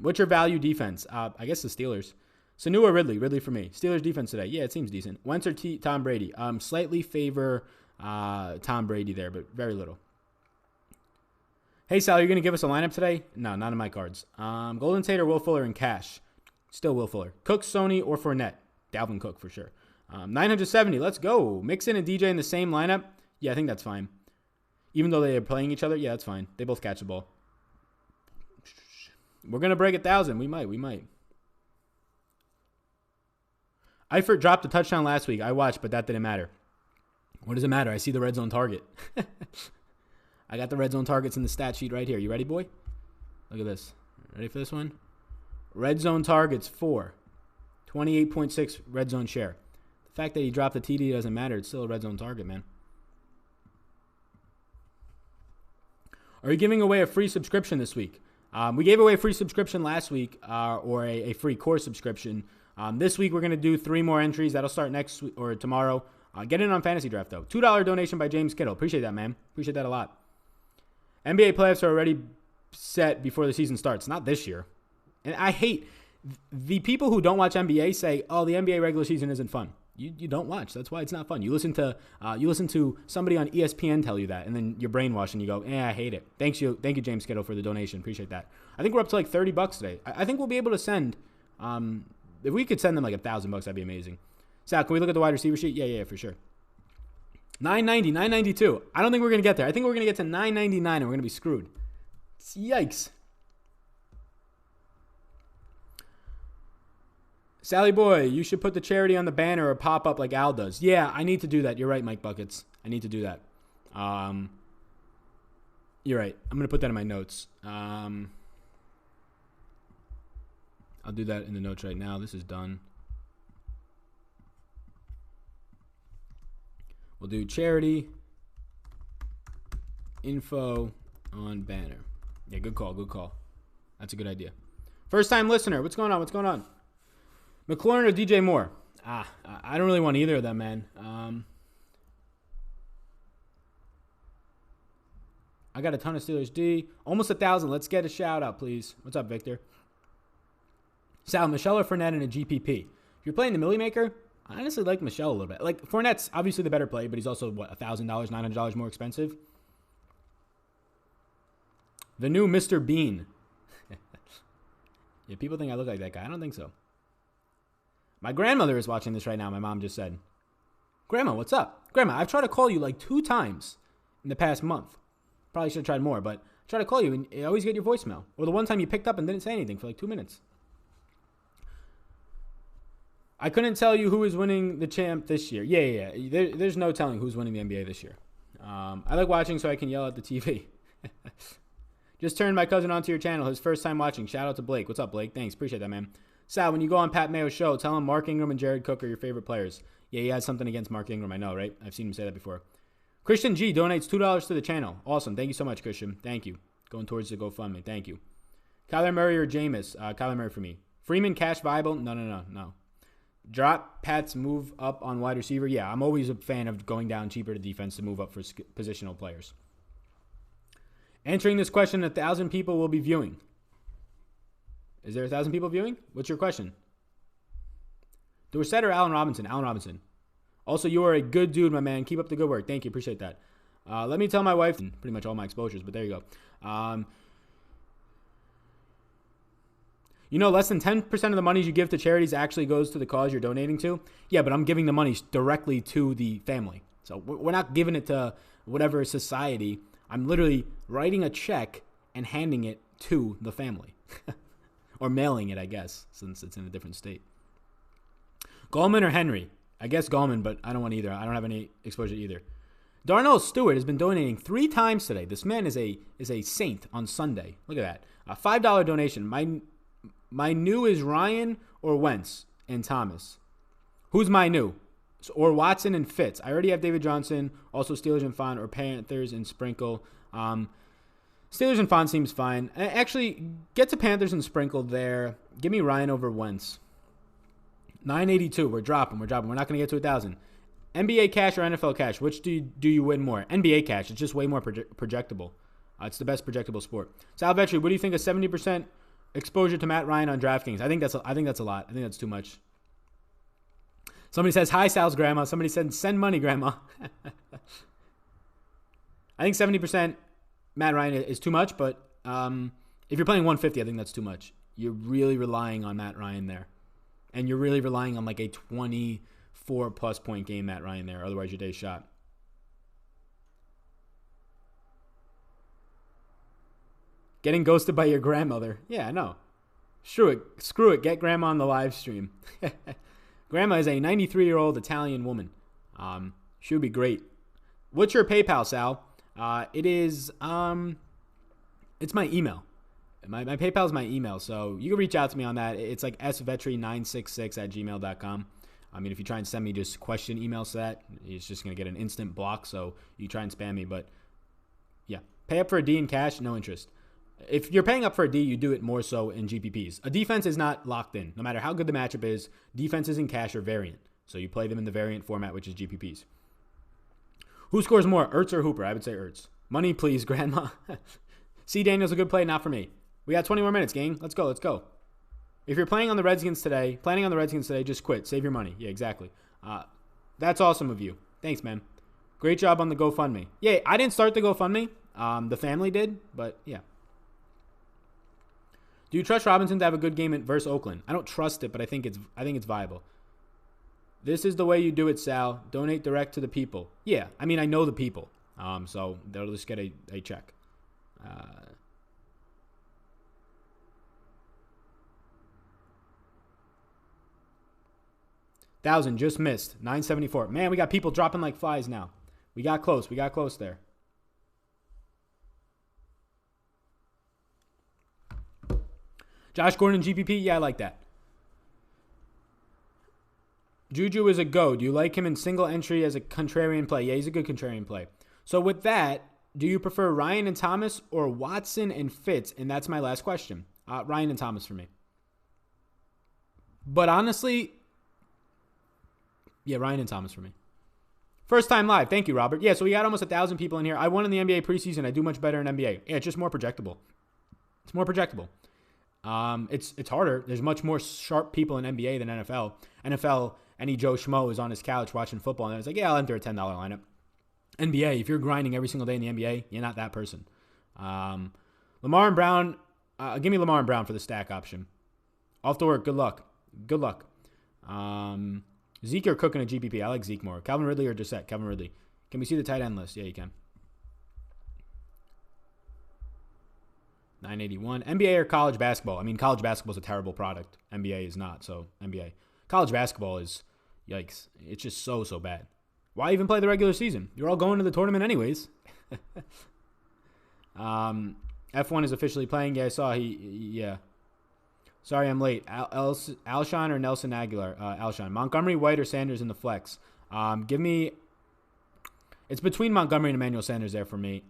What's your value defense? I guess the Steelers. Sanu or Ridley? Ridley for me. Steelers defense today. Yeah, it seems decent. Wentz or Tom Brady? Slightly favor Tom Brady there, but very little. Hey, Sal, you're going to give us a lineup today? No, not in my cards. Golden Tate or Will Fuller in cash? Still Will Fuller. Cook, Sony, or Fournette? Dalvin Cook for sure. 970, let's go. Mixon and DJ in the same lineup? Yeah, I think that's fine. Even though they are playing each other, yeah, that's fine. They both catch the ball. We're going to break 1,000. We might. Eifert dropped a touchdown last week. I watched, but that didn't matter. What does it matter? I see the red zone target. I got the red zone targets in the stat sheet right here. You ready, boy? Look at this. Ready for this one? Red zone targets 4. 28.6 red zone share. The fact that he dropped the TD doesn't matter. It's still a red zone target, man. Are you giving away a free subscription this week? We gave away a free subscription last week, or a free course subscription. This week we're going to do 3 more entries. That'll start next week or tomorrow. Get in on Fantasy Draft, though. $2 donation by James Kittle. Appreciate that, man. Appreciate that a lot. NBA playoffs are already set before the season starts. Not this year. And I hate the people who don't watch NBA say, oh, the NBA regular season isn't fun. You don't watch. That's why it's not fun. You listen to somebody on ESPN tell you that, and then you're brainwashed and you go, I hate it. Thank you, James Kittle, for the donation. Appreciate that. I think we're up to like $30 today. I think we'll be able to send, if we could send them like $1,000, that'd be amazing. Sal, can we look at the wide receiver sheet? Yeah, for sure. 990, 992. I don't think we're going to get there. I think we're going to get to 999 and we're going to be screwed. Yikes. Sally boy, you should put the charity on the banner or pop up like Al does. Yeah, I need to do that. You're right, Mike Buckets. I need to do that. You're right. I'm going to put that in my notes. I'll do that in the notes right now. This is done. We'll do charity info on banner. Yeah, good call. That's a good idea. First time listener, what's going on? McLaurin or DJ Moore? I don't really want either of them, man. I got a ton of Steelers D. Almost 1,000. Let's get a shout out, please. What's up, Victor? Sal, Michelle or Fournette in a GPP? If you're playing the Millie Maker, I honestly like Michelle a little bit. Like, Fournette's obviously the better play, but he's also, $1,000, $900 more expensive? The new Mr. Bean. Yeah, people think I look like that guy. I don't think so. My grandmother is watching this right now, my mom just said. Grandma, what's up? Grandma, I've tried to call you like 2 times in the past month. Probably should have tried more, but I try to call you and you always get your voicemail. Or the one time you picked up and didn't say anything for like 2 minutes. I couldn't tell you who is winning the champ this year. Yeah. There's no telling who's winning the NBA this year. I like watching so I can yell at the TV. Just turned my cousin onto your channel. His first time watching. Shout out to Blake. What's up, Blake? Thanks. Appreciate that, man. Sal, when you go on Pat Mayo's show, tell him Mark Ingram and Jared Cook are your favorite players. Yeah, he has something against Mark Ingram. I know, right? I've seen him say that before. Christian G donates $2 to the channel. Awesome. Thank you so much, Christian. Thank you. Going towards the GoFundMe. Thank you. Kyler Murray or Jameis? Kyler Murray for me. Freeman, cash viable? No. Drop Pats move up on wide receiver? Yeah, I'm always a fan of going down cheaper to defense to move up for positional players. Answering this question, 1,000 people will be viewing. Is there 1,000 people viewing? What's your question? Dorsett or Allen Robinson? Allen Robinson. Also, you are a good dude, my man. Keep up the good work. Thank you. Appreciate that. Let me tell my wife, pretty much all my exposures, but there you go. You know, less than 10% of the money you give to charities actually goes to the cause you're donating to. Yeah, but I'm giving the money directly to the family. So we're not giving it to whatever society. I'm literally writing a check and handing it to the family. Or mailing it, I guess, since it's in a different state. Gallman or Henry? I guess Gallman, but I don't want either. I don't have any exposure to either. Darnell Stewart has been donating 3 times today. This man is a saint on Sunday. Look at that. A $5 donation. My new is Ryan or Wentz and Thomas. Who's my new? Or Watson and Fitz. I already have David Johnson. Also Steelers and Font or Panthers and Sprinkle. Steelers and Font seems fine. Actually, get to Panthers and Sprinkle there. Give me Ryan over Wentz. 982. We're dropping. We're not going to get to 1,000. NBA cash or NFL cash? Which do you win more? NBA cash. It's just way more projectable. It's the best projectable sport. Sal Vetri, what do you think of 70% exposure to Matt Ryan on DraftKings? I think that's a lot. I think that's too much. Somebody says, hi, Sal's grandma. Somebody said, send money, grandma. I think 70% Matt Ryan is too much, but if you're playing 150, I think that's too much. You're really relying on Matt Ryan there. And you're really relying on like a 24-plus point game, Matt Ryan there. Otherwise, your day's shot. Getting ghosted by your grandmother. Yeah, I know. Screw it. Get grandma on the live stream. Grandma is a 93-year-old Italian woman. She would be great. What's your PayPal, Sal? It is, it's my email. My PayPal is my email, so you can reach out to me on that. It's like svetri966@gmail.com. I mean, if you try and send me just question emails to that, it's just going to get an instant block, so you try and spam me. But, yeah, pay up for a D in cash, no interest. If you're paying up for a D, you do it more so in GPPs. A defense is not locked in. No matter how good the matchup is, defenses in cash are variant. So you play them in the variant format, which is GPPs. Who scores more, Ertz or Hooper? I would say Ertz. Money, please, grandma. C. Daniel's a good play, not for me. We got 20 more minutes, gang. Let's go. If you're planning on the Redskins today, just quit. Save your money. Yeah, exactly. That's awesome of you. Thanks, man. Great job on the GoFundMe. Yeah, I didn't start the GoFundMe. The family did, but yeah. Do you trust Robinson to have a good game versus Oakland? I don't trust it, but I think it's viable. This is the way you do it, Sal. Donate direct to the people. Yeah, I mean, I know the people, so they'll just get a check. 1,000 just missed. 974. Man, we got people dropping like flies now. We got close there. Josh Gordon GPP? Yeah, I like that. Juju is a go. Do you like him in single entry as a contrarian play? Yeah, he's a good contrarian play. So with that, do you prefer Ryan and Thomas or Watson and Fitz? And that's my last question. Ryan and Thomas for me. But honestly, yeah, Ryan and Thomas for me. First time live. Thank you, Robert. Yeah, so we got almost 1,000 people in here. I won in the NBA preseason. I do much better in NBA. Yeah, it's just more projectable. It's more projectable. It's harder. There's much more sharp people in NBA than NFL. NFL, any Joe Schmo is on his couch watching football, and it's like, yeah, I'll enter a $10 lineup. NBA, if you're grinding every single day in the NBA, you're not that person. Lamar and Brown, give me Lamar and Brown for the stack option. Off to work. Good luck. Zeke or Cook in a GPP. I like Zeke more. Calvin Ridley or Josette? Calvin Ridley. Can we see the tight end list? Yeah, you can. 981. NBA or college basketball? I mean, college basketball is a terrible product. NBA is not. So, NBA. College basketball is, yikes. It's just so bad. Why even play the regular season? You're all going to the tournament anyways. F1 is officially playing. Yeah, I saw yeah. Sorry, I'm late. Alshon or Nelson Aguilar? Alshon. Montgomery, White, or Sanders in the flex? Give me... It's between Montgomery and Emmanuel Sanders there for me.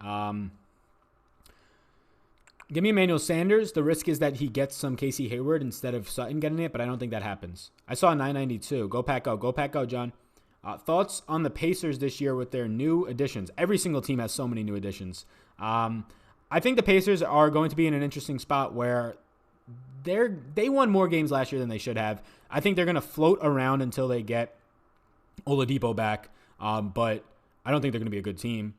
Give me Emmanuel Sanders. The risk is that he gets some Casey Hayward instead of Sutton getting it, but I don't think that happens. I saw 992. Go Pack Go. Go Pack Go, John. Thoughts on the Pacers this year with their new additions? Every single team has so many new additions. I think the Pacers are going to be in an interesting spot where they won more games last year than they should have. I think they're going to float around until they get Oladipo back, but I don't think they're going to be a good team.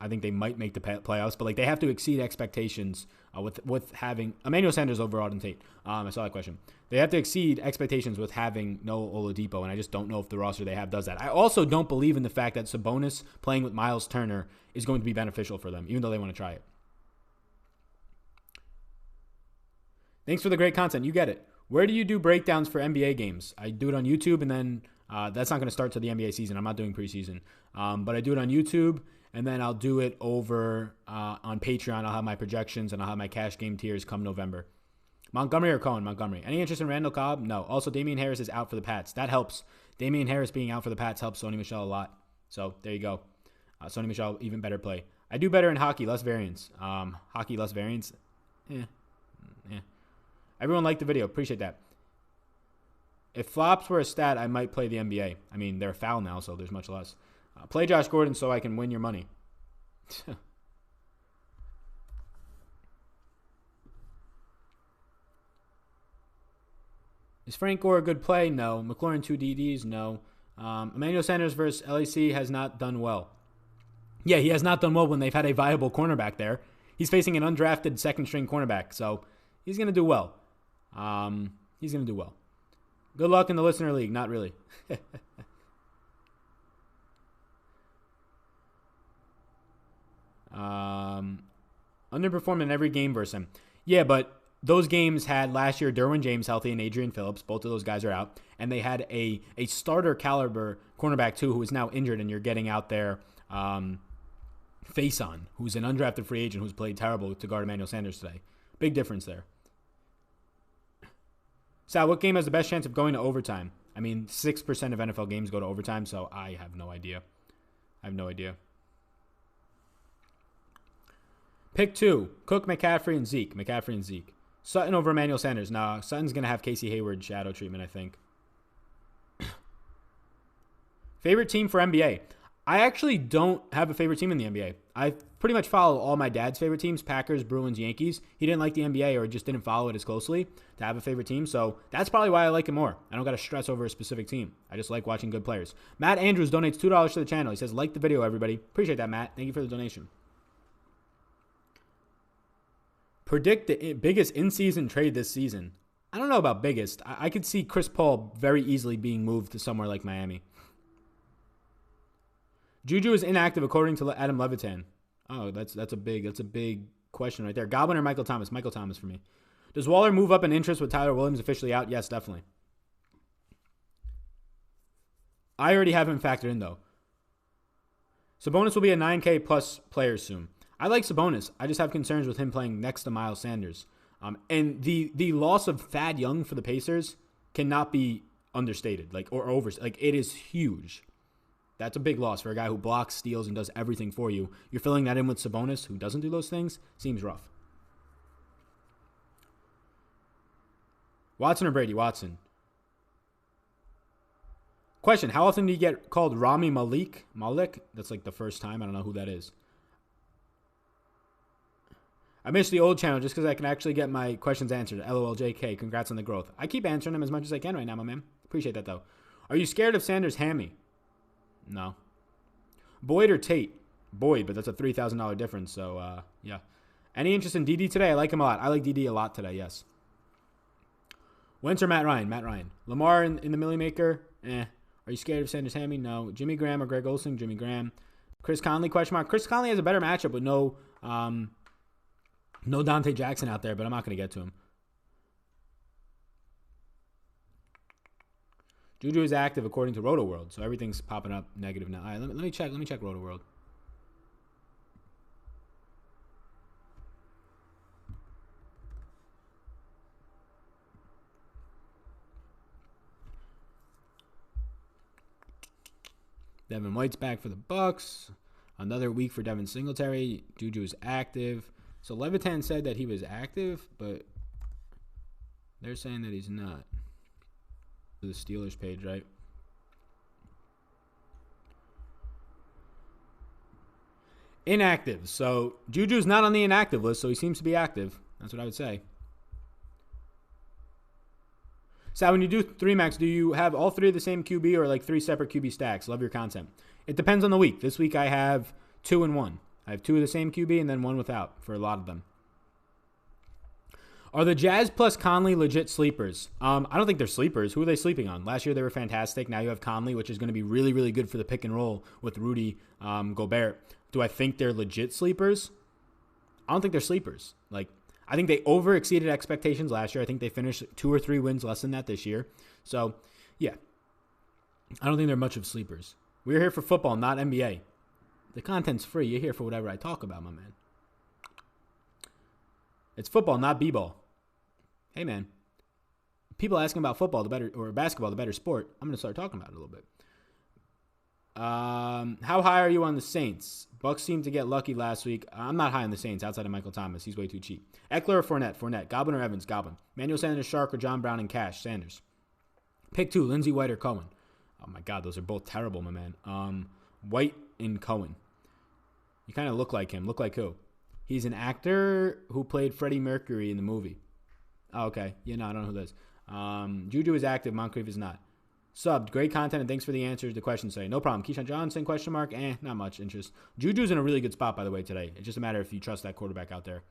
I think they might make the playoffs, but like they have to exceed expectations with having Emmanuel Sanders over Auden Tate. I saw that question. They have to exceed expectations with having no Oladipo, and I just don't know if the roster they have does that. I also don't believe in the fact that Sabonis playing with Miles Turner is going to be beneficial for them, even though they want to try it. Thanks for the great content. You get it. Where do you do breakdowns for NBA games? I do it on YouTube, and then that's not going to start till the NBA season. I'm not doing preseason. But I do it on YouTube, and then I'll do it over on Patreon. I'll have my projections, and I'll have my cash game tiers come November. Montgomery or Cohen? Montgomery. Any interest in Randall Cobb? No. Also, Damian Harris is out for the Pats. That helps. Damian Harris being out for the Pats helps Sony Michel a lot. So there you go. Sony Michel, even better play. I do better in hockey, less variance. Hockey, less variance. Yeah. Everyone liked the video. Appreciate that. If flops were a stat, I might play the NBA. I mean, they're a foul now, so there's much less. Play Josh Gordon so I can win your money. Is Frank Gore a good play? No. McLaurin 2 DDs? No. Emmanuel Sanders versus LAC has not done well. Yeah, he has not done well when they've had a viable cornerback there. He's facing an undrafted second-string cornerback, so he's going to do well. He's going to do well. Good luck in the listener league. Not really. Underperformed in every game versus him. Yeah, but those games had last year Derwin James healthy and Adrian Phillips. Both of those guys are out. And they had a starter caliber cornerback too who is now injured, and you're getting out there Faison, who's an undrafted free agent who's played terrible to guard Emmanuel Sanders today. Big difference there. Sal, what game has the best chance of going to overtime? I mean, 6% of NFL games go to overtime, so I have no idea. Pick 2. Cook, McCaffrey, and Zeke. Sutton over Emmanuel Sanders. Nah, Sutton's going to have Casey Hayward shadow treatment, I think. Favorite team for NBA? I actually don't have a favorite team in the NBA. I pretty much follow all my dad's favorite teams, Packers, Bruins, Yankees. He didn't like the NBA or just didn't follow it as closely to have a favorite team, so that's probably why I like it more. I don't got to stress over a specific team. I just like watching good players. Matt Andrews donates $2 to the channel. He says, like the video, everybody. Appreciate that, Matt. Thank you for the donation. Predict the biggest in-season trade this season. I don't know about biggest. I could see Chris Paul very easily being moved to somewhere like Miami. Juju is inactive according to Adam Levitan. Oh, that's a big question right there. Goblin or Michael Thomas? Michael Thomas for me. Does Waller move up in interest with Tyler Williams officially out? Yes, definitely. I already have him factored in though. Sabonis will be a 9K plus player soon. I like Sabonis. I just have concerns with him playing next to Miles Sanders. And the loss of Thad Young for the Pacers cannot be understated, it is huge. That's a big loss for a guy who blocks, steals, and does everything for you. You're filling that in with Sabonis, who doesn't do those things. Seems rough. Watson or Brady? Watson. Question, how often do you get called Rami Malek? That's like the first time. I don't know who that is. I missed the old channel just because I can actually get my questions answered. LOLJK, congrats on the growth. I keep answering them as much as I can right now, my man. Appreciate that, though. Are you scared of Sanders' hammy? No. Boyd or Tate? Boyd, but that's a $3,000 difference, so, yeah. Any interest in DD today? I like him a lot. I like DD a lot today, yes. Wentz or Matt Ryan? Matt Ryan. Lamar in the Millie Maker? Are you scared of Sanders' hammy? No. Jimmy Graham or Greg Olsen? Jimmy Graham. Chris Conley, question mark. Chris Conley has a better matchup with no Dante Jackson out there, but I'm not going to get to him. Juju is active according to Roto World, so everything's popping up negative now. All right, let me check Roto World. Devin White's back for the Bucks. Another week for Devin Singletary. Juju is active. So Levitan said that he was active, but they're saying that he's not. The Steelers page, right? Inactive. So Juju's not on the inactive list, so he seems to be active. That's what I would say. So when you do 3-max, do you have all three of the same QB or like 3 separate QB stacks? Love your content. It depends on the week. This week I have 2 and 1. I have 2 of the same QB and then 1 without for a lot of them. Are the Jazz plus Conley legit sleepers? I don't think they're sleepers. Who are they sleeping on? Last year they were fantastic. Now you have Conley, which is going to be really, really good for the pick and roll with Rudy Gobert. Do I think they're legit sleepers? I don't think they're sleepers. Like, I think they over exceeded expectations last year. I think they finished 2 or 3 wins less than that this year. So, yeah. I don't think they're much of sleepers. We're here for football, not NBA. The content's free. You're here for whatever I talk about, my man. It's football, not b-ball. Hey, man. People asking about football, or basketball, the better sport. I'm going to start talking about it a little bit. How high are you on the Saints? Bucks seemed to get lucky last week. I'm not high on the Saints outside of Michael Thomas. He's way too cheap. Eckler or Fournette? Fournette. Goblin or Evans? Goblin. Manuel Sanders, Shark, or John Brown and Cash? Sanders. Pick 2, Lindsey White or Cohen? Oh, my God. Those are both terrible, my man. White and Cohen. You kind of look like him. Look like who? He's an actor who played Freddie Mercury in the movie. Oh, okay. Yeah, no, I don't know who that is. Juju is active. Moncrief is not. Subbed. Great content, and thanks for the answers to questions today. No problem. Keyshawn Johnson, question mark? Not much interest. Juju's in a really good spot, by the way, today. It's just a matter if you trust that quarterback out there.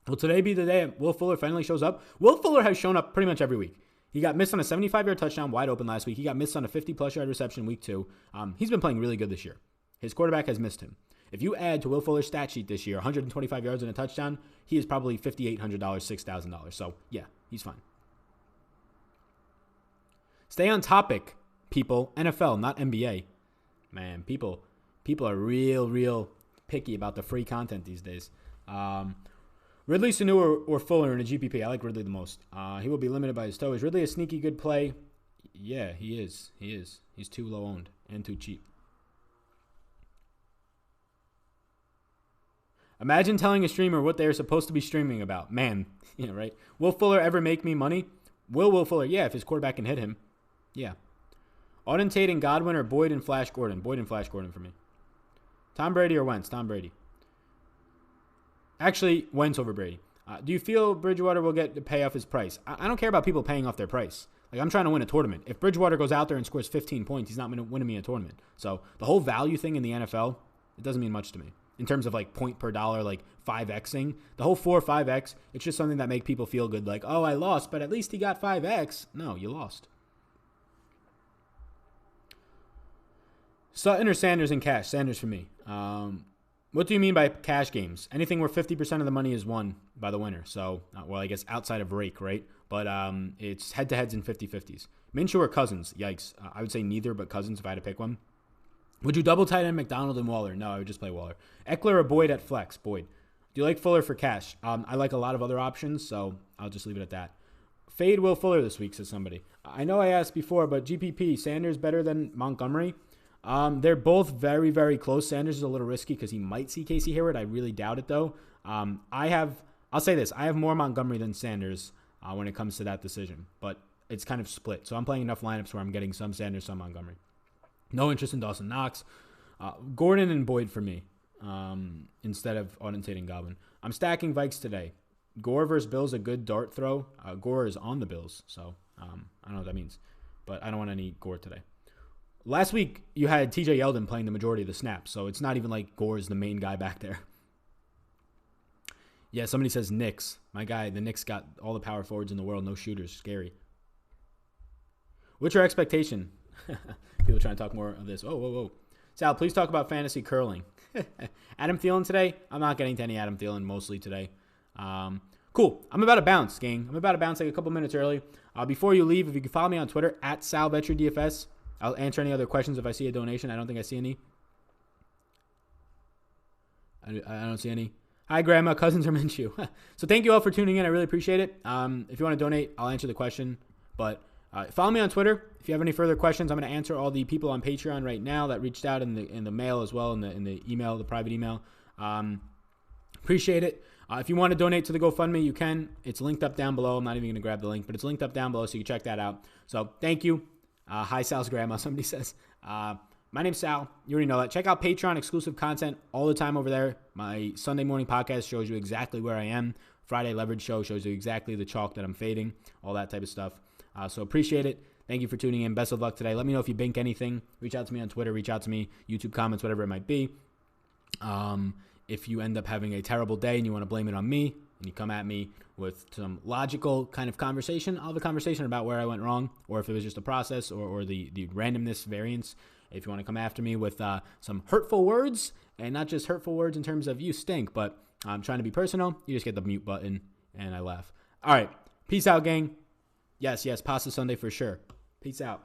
Will today be the day Will Fuller finally shows up? Will Fuller has shown up pretty much every week. He got missed on a 75-yard touchdown wide open last week. He got missed on a 50-plus yard reception week 2. He's been playing really good this year. His quarterback has missed him. If you add to Will Fuller's stat sheet this year, 125 yards and a touchdown, he is probably $5,800, $6,000. So, yeah, he's fine. Stay on topic, people. NFL, not NBA. Man, people are real picky about the free content these days. Ridley, Sanu, or Fuller in a GPP. I like Ridley the most. He will be limited by his toe. Is Ridley a sneaky good play? Yeah, he is. He's too low owned and too cheap. Imagine telling a streamer what they are supposed to be streaming about. Man, yeah, right? Will Fuller ever make me money? Will Fuller? Yeah, if his quarterback can hit him. Yeah. Auden Tate and Godwin or Boyd and Flash Gordon? Boyd and Flash Gordon for me. Tom Brady or Wentz? Tom Brady. Actually, Wentz over Brady. Do you feel Bridgewater will get to pay off his price? I don't care about people paying off their price. Like, I'm trying to win a tournament. If Bridgewater goes out there and scores 15 points, he's not going to win me a tournament. So the whole value thing in the NFL, it doesn't mean much to me. In terms of like point per dollar, like 5xing, the whole 4 or 5x, it's just something that makes people feel good. Like, oh, I lost, but at least he got 5x. No, you lost. Sutton or Sanders and Cash? Sanders for me. What do you mean by cash games? Anything where 50% of the money is won by the winner. So, well, I guess outside of rake, right? But it's head-to-heads and 50-50s. Minshew or Cousins? Yikes. I would say neither, but Cousins if I had to pick one. Would you double tight end McDonald and Waller? No, I would just play Waller. Eckler or Boyd at flex? Boyd. Do you like Fuller for cash? I like a lot of other options, so I'll just leave it at that. Fade Will Fuller this week, says somebody. I know I asked before, but GPP, Sanders better than Montgomery? They're both very, very close. Sanders is a little risky because he might see Casey Hayward. I really doubt it, though. I'll say this. I have more Montgomery than Sanders when it comes to that decision, but it's kind of split. So I'm playing enough lineups where I'm getting some Sanders, some Montgomery. No interest in Dawson Knox. Gordon and Boyd for me instead of Auden Tate and Godwin. I'm stacking Vikes today. Gore versus Bills, a good dart throw. Gore is on the Bills, so I don't know what that means. But I don't want any Gore today. Last week, you had TJ Yeldon playing the majority of the snaps, so it's not even like Gore is the main guy back there. Yeah, somebody says Knicks. My guy, the Knicks got all the power forwards in the world, no shooters. Scary. What's your expectation? People trying to talk more of this. Whoa. Sal, please talk about fantasy curling. Adam Thielen today? I'm not getting to any Adam Thielen mostly today. Cool. I'm about to bounce, gang. I'm about to bounce like a couple minutes early. Before you leave, if you can follow me on Twitter, at SalVetriDFS. I'll answer any other questions if I see a donation. I don't think I see any. I don't see any. Hi, Grandma. Cousins or Minshew. So thank you all for tuning in. I really appreciate it. If you want to donate, I'll answer the question. But follow me on Twitter. If you have any further questions, I'm going to answer all the people on Patreon right now that reached out in the mail as well, in the email, the private email. Appreciate it. If you want to donate to the GoFundMe, you can. It's linked up down below. I'm not even going to grab the link, but it's linked up down below, so you can check that out. So thank you. Hi, Sal's grandma, somebody says. My name's Sal. You already know that. Check out Patreon exclusive content all the time over there. My Sunday morning podcast shows you exactly where I am. Friday leverage show shows you exactly the chalk that I'm fading, all that type of stuff. So appreciate it. Thank you for tuning in. Best of luck today. Let me know if you bink anything. Reach out to me on Twitter. Reach out to me, YouTube comments, whatever it might be. If you end up having a terrible day and you want to blame it on me, and you come at me with some logical kind of conversation, I'll have a conversation about where I went wrong, or if it was just a process, or the randomness variance. If you want to come after me with some hurtful words, and not just hurtful words in terms of you stink, but I'm trying to be personal, you just get the mute button, and I laugh. All right. Peace out, gang. Yes, Pasta Sunday for sure. Peace out.